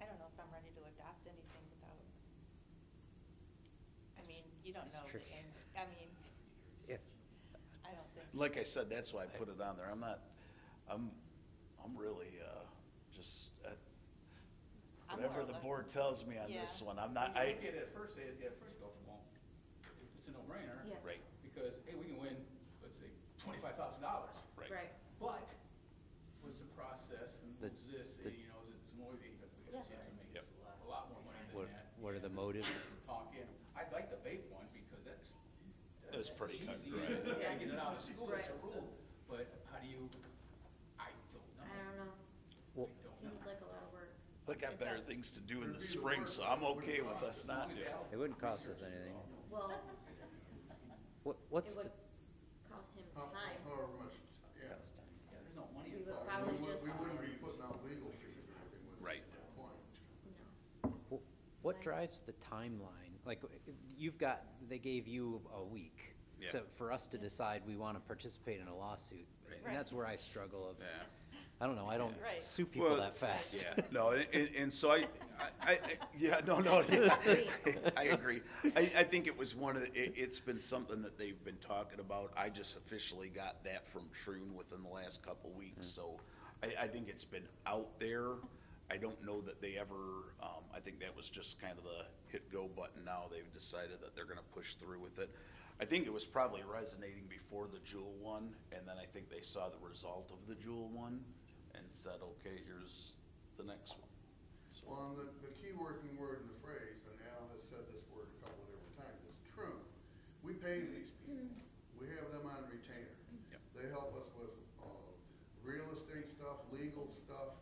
I don't know if I'm ready to adopt anything without, I mean, you don't know, Sure. and, I mean, Yeah. I don't think. Like I said, that's why I put it on there. I'm really just I'm whatever more the or less- board tells me on Yeah. this one. I'm not. I get at first go, well, it's a no-brainer. Yeah. Right. Because, hey, we can win motives? Talking, I'd like the vape one because that's pretty cut easy. and dry. You gotta get it out of school, it's a Right. rule. But how do you, I don't know. I don't know. Well, Seems like a lot of work. I got better things to do in the spring, so I'm okay with us not doing it. it wouldn't cost us anything. Well, What's it the, would cost him How- time. However much, yeah. Yeah, there's no money We would involved. probably We just, wouldn't be putting out legal fees or anything with Right. that point. no. what drives the timeline? Like, they gave you a week. Yeah. So for us to decide we want to participate in a lawsuit, and that's where I struggle of, Yeah. I don't know, I don't Right. sue people Well, that fast. Yeah, no, and so yeah, no, yeah, I agree. I think it was it's been something that they've been talking about. I just officially got that from Troon within the last couple of weeks, so I think it's been out there. I don't know that they ever, I think that was just kind of the hit go button. Now they've decided that they're gonna push through with it. I think it was probably resonating before the Jewel one, and then I think they saw the result of the Jewel one and said, okay, here's the next one. So- Well, and the key working word in the phrase, and Al has said this word a couple of different times, is true. We pay these people. We have them on retainer. Yep. They help us with real estate stuff, legal stuff,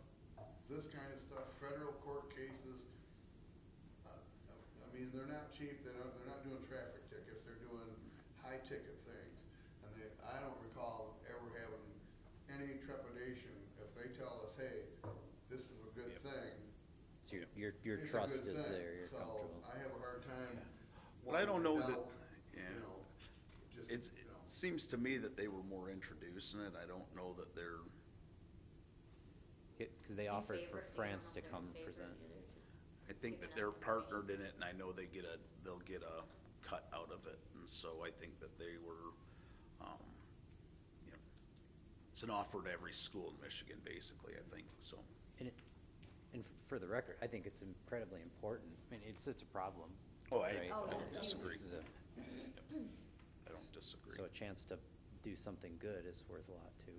this kind of stuff, federal court cases. I mean, they're not cheap. They're not doing traffic tickets. They're doing high ticket things. And I don't recall ever having any trepidation if they tell us, hey, this is a good thing. So your it's a trust good is thing. there, you're So comfortable. I have a hard time. But I don't know wanting to that, doubt, yeah. you know, just, It you know. seems to me that they were more introducing it. I don't know that they're, Because they In offered favor- for they don't France know to if they're in come favor present. either, just I think giving that us they're information. partnered in it, and I know they'll get a cut out of it. And so I think that they were, you know, it's an offer to every school in Michigan, basically, I think, so. And for the record, I think it's incredibly important. I mean, it's a problem. Oh, right? Oh, yeah. don't disagree. This is I don't disagree. So a chance to do something good is worth a lot too.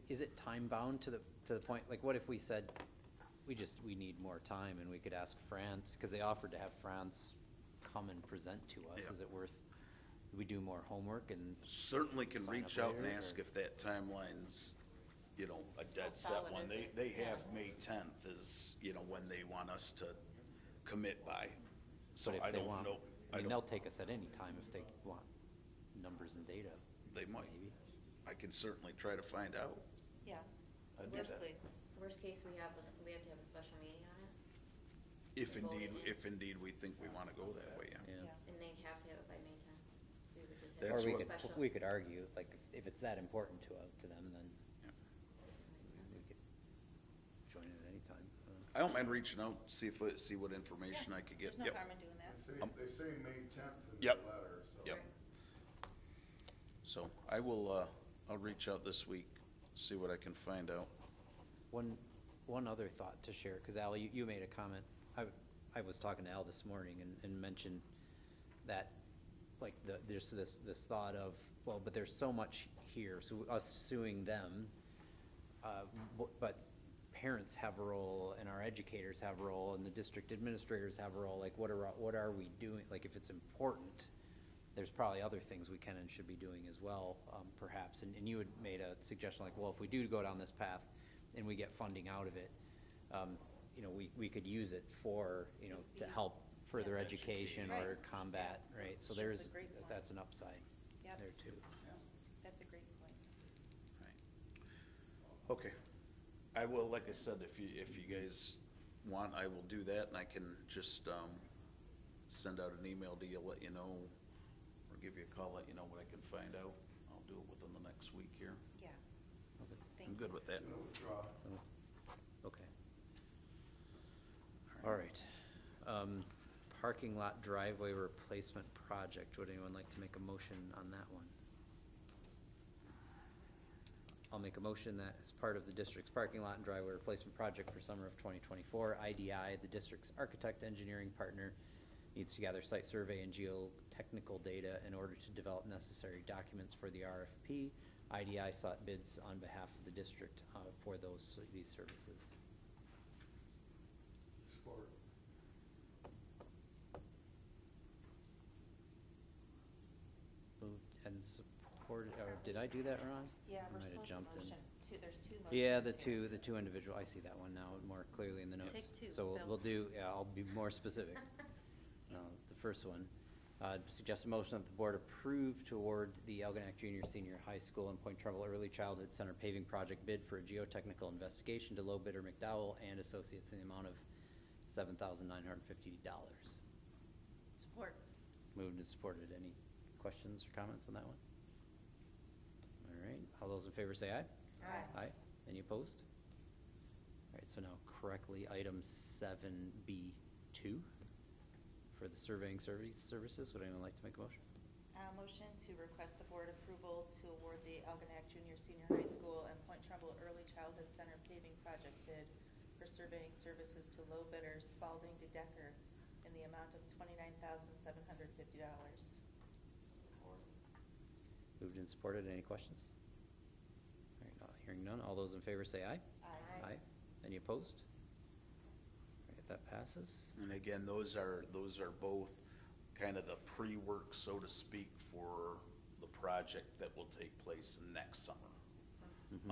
Is it time bound to the point, like what if we said, we need more time and we could ask France, because they offered to have France come and present to us. Yeah. Is it worth, we do more homework and? Certainly can sign reach up out and later, ask or- if that timeline's, you know, a dead set solid one. is it? They Yeah. have May 10th is, you know, when they want us to commit by. So But if I they don't want- know. I mean, they'll take us at any time if they want numbers and data. They might. Maybe. I can certainly try to find out. Yeah. I'd do Yes, that. please. Worst case, we have to have a special meeting on it. If Vote indeed, it in. if indeed we think we want to go that way, yeah. Yeah. And they have to have it by May 10th. We would just have That's Or we a what- could, special. we could argue, like, if it's that important to them, then Yeah. we could join it at any time. I don't mind reaching out, see what information I could get. There's no Yep. harm in doing that. They say May 10th in the Yep. letter, so. Yep. So I will, I'll reach out this week, see what I can find out. One other thought to share, because Al, you made a comment. I was talking to Al this morning and mentioned that, like, there's this thought of, well, but there's so much here, so us suing them, but parents have a role, and our educators have a role, and the district administrators have a role. Like, what are we doing? Like, if it's important, there's probably other things we can and should be doing as well, perhaps. And you had made a suggestion, like, well, if we do go down this path and we get funding out of it, you know, we could use it for, you know, to help further education or Right. combat, right? So That's a great point. that's an upside Yep. there too. That's a great point. Right. Okay. I will, like I said, if you guys want, I will do that, and I can just send out an email to you, let you know, or give you a call, let you know what I can find out. I'll do it within the next week here. Yeah. Okay. I'm good with that. No withdrawal. Okay. All right. Parking lot driveway replacement project. Would anyone like to make a motion on that one? I'll make a motion that as part of the district's parking lot and driveway replacement project for summer of 2024, IDI, the district's architect engineering partner, needs to gather site survey and geotechnical data in order to develop necessary documents for the RFP. IDI sought bids on behalf of the district for these services. Support. and supported, or did I do that wrong? Yeah, I we're might have supposed to jumped in. motion two, there's two motions. Yeah, the here. two individual, I see that one now more clearly in the notes. Take two, So Bill. we'll do, yeah, I'll be more specific. The first one, suggest a motion that the board approve to award the Algonac Junior Senior High School and Point Trumbull Early Childhood Center paving project bid for a geotechnical investigation to low bidder McDowell and Associates in the amount of $7,950. Support. Moved and supported. Any questions or comments on that one? All right, all those in favor say aye. Aye. Aye. Any opposed? All right, so now correctly, item 7B2 for the surveying services. Would anyone like to make a motion? Motion to request the board approval to award the Algonac Junior Senior High School and Point Trumbull Early Childhood Center paving project bid for surveying services to low bidders Spalding to Decker in the amount of $29,750. Support. Moved and supported. Any questions? All right, hearing none. All those in favor say aye. Aye. Aye. Any opposed? All right, that passes. And again, those are both kind of the pre-work, so to speak, for the project that will take place next summer. Mm-hmm.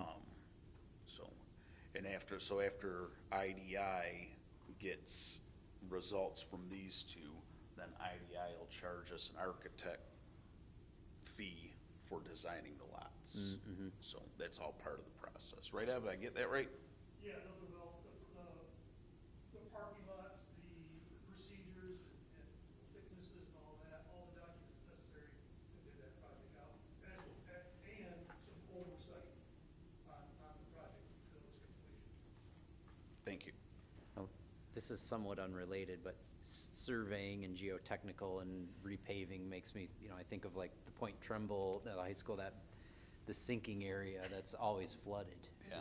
After IDI gets results from these two, then IDI will charge us an architect fee for designing the lots. Mm-hmm. So that's all part of the process. Right, Evan? I get that right? Yeah, they'll develop the parking lots, the procedures and thicknesses and all that, all the documents necessary to bid that project out, and some oversight on the project until its completion. Thank you. Well, this is somewhat unrelated, but surveying and geotechnical and repaving makes me, I think of like the Point Trumbull, the high school, the sinking area that's always flooded. Yeah,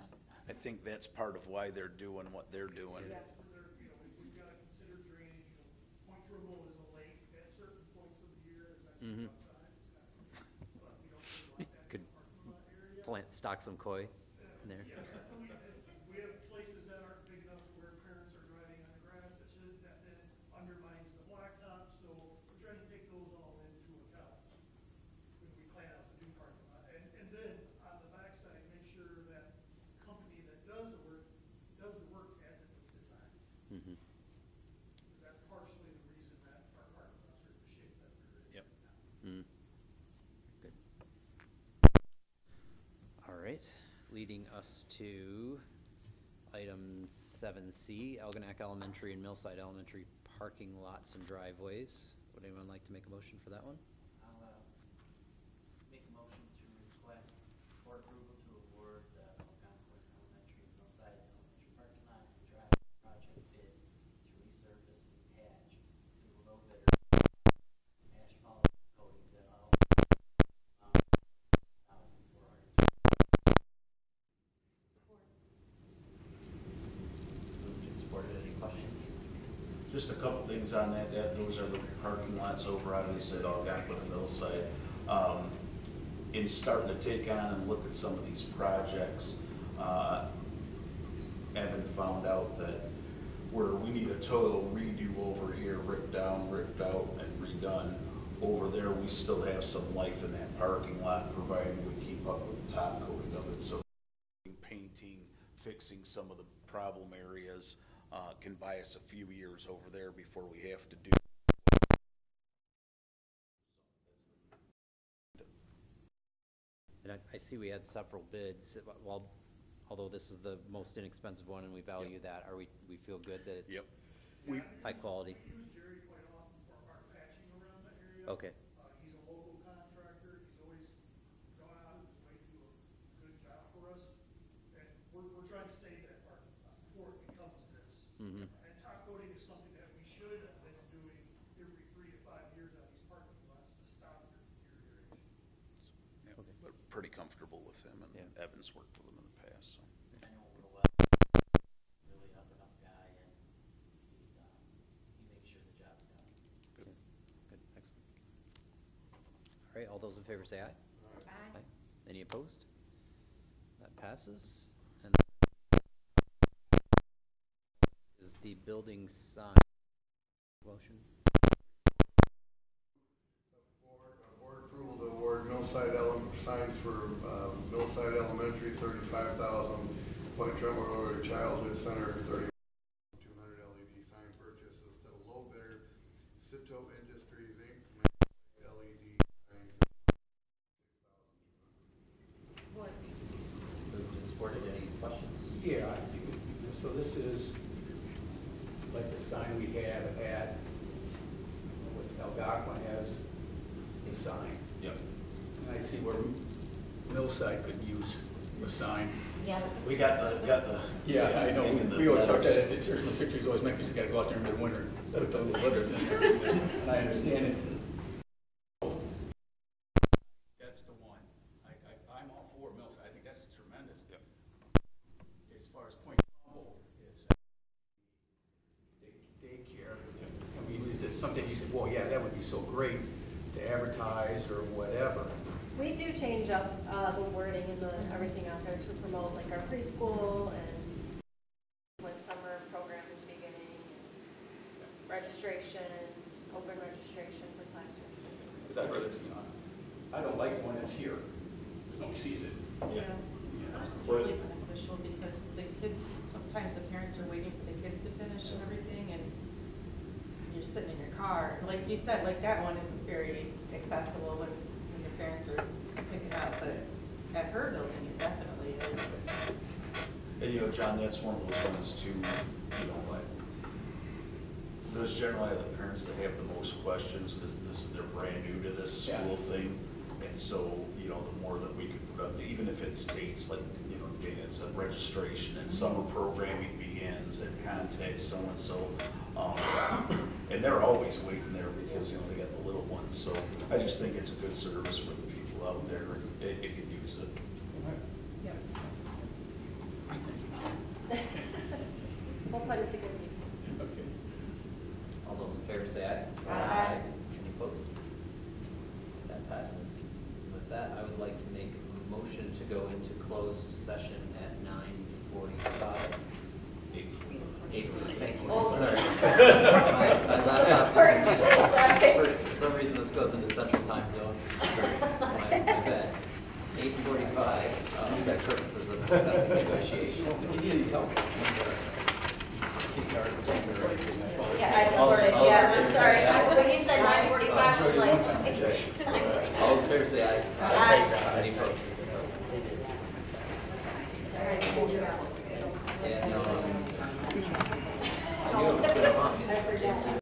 I think that's part of why they're doing what they're doing. Yes, we've got to consider drainage. Point Trumbull is a lake at certain points of the year. There's actually Mhm. outside. But we don't really want that Could in the parking lot area. stock some koi in there. Yeah, we have places that aren't big enough where parents are driving on the grass that then undermines the blacktop, so we're trying to take those all into account when we plan out the new parking lot. And then on the backside, make sure that company that does the work does the work as it was designed. Mm-hmm. Because that's partially the reason that our parking lots are in the shape that they're in. Yep. Mm. Good. All right, leading us to item 7C, Algonac Elementary and Millside Elementary parking lots and driveways. Would anyone like to make a motion for that one? I'll make a motion to request for approval to award the Algonquin Elementary and Millside Elementary parking lot and drive project bid to resurface and patch to the low bidder asphalt coatings at all. Moved and supported. Any questions? Just a couple things on that. Those are the parking lots over on the side, Algonquin and Millside. In starting to take on and look at some of these projects, Evan found out that where we need a total redo over here, ripped down, ripped out, and redone. Over there, we still have some life in that parking lot, providing we keep up with the top coating of it. So painting, fixing some of the problem areas can buy us a few years over there before we have to do. And I see we had several bids. Although this is the most inexpensive one and we value that, we feel good that it's high quality? We use Jerry quite often for our patching around the area. Okay. He's a local contractor. He's always gone out of his way to do a good job for us. And we're trying to save that parking lot before it becomes this. Mm-hmm. And top coating is something that we should have been doing every 3 to 5 years on these parking lots to stop their deterioration. Yeah, but pretty comfortable with him, and Evan's worked with him in the past. So. I know him real well. Really up and up guy, and he makes sure the job's done. Good. Good. Excellent. All right. All those in favor say aye. Aye. Any opposed? That passes. And is the building sign motion? Board approval to award Millside signs for Millside Elementary, 35,000. Point Trumbull Early Childhood Center, 200 LED sign purchases to the low bidder, Cito Industries Inc. LED signs. Moved and supported. Any questions? Yeah, so this is like the sign we have at, what's Algonquin has a sign. Yep. And I see where Millside could use a sign. Yeah. We got the. Yeah, I know, in the we always talk letters. that at the church, the sixties always make us gotta go out there in the winter, put those letters in there, and I understand it. That's the one. I'm all for Millside, I think that's tremendous. Yep. As far as Point Trumbull, it's daycare. I mean, is it something you said, well, yeah, that would be so great to advertise or whatever? We do change up the wording and everything out there to promote like our preschool and when summer program is beginning, registration, open registration for classrooms and things. Because I'd rather, you know, I don't like the one that's here, because nobody sees it. Yeah. It's really beneficial because the kids, sometimes the parents are waiting for the kids to finish and everything, and you're sitting in your car. Like you said, like that one isn't very accessible when your parents are picking up, but at her building, it definitely is. And you know, John, that's one of those ones too, you know, like, those generally are the parents that have the most questions because they're brand new to this school thing. And so, you know, the more that we could put up, even if it states like, you know, again, it's a registration and summer programming begins and contact so-and-so. And they're always waiting there because, you know, they got the little ones. So I just think it's a good service for the people out there and it could use it. Yeah. We'll put it to good use. Okay. All those in favor say aye. Aye. Any opposed? That passes. With that, I would like to make a motion to go into closed session at 9:45. 8:45. Thank you. Oh. Sorry. For some reason, this goes into Central Time Zone. My bad. 8:45, for purposes of negotiations. You need help. Yeah, I supported, yeah, I'm sorry. When you said 9:45, I was like, All in favor say aye. Aye. Any opposed?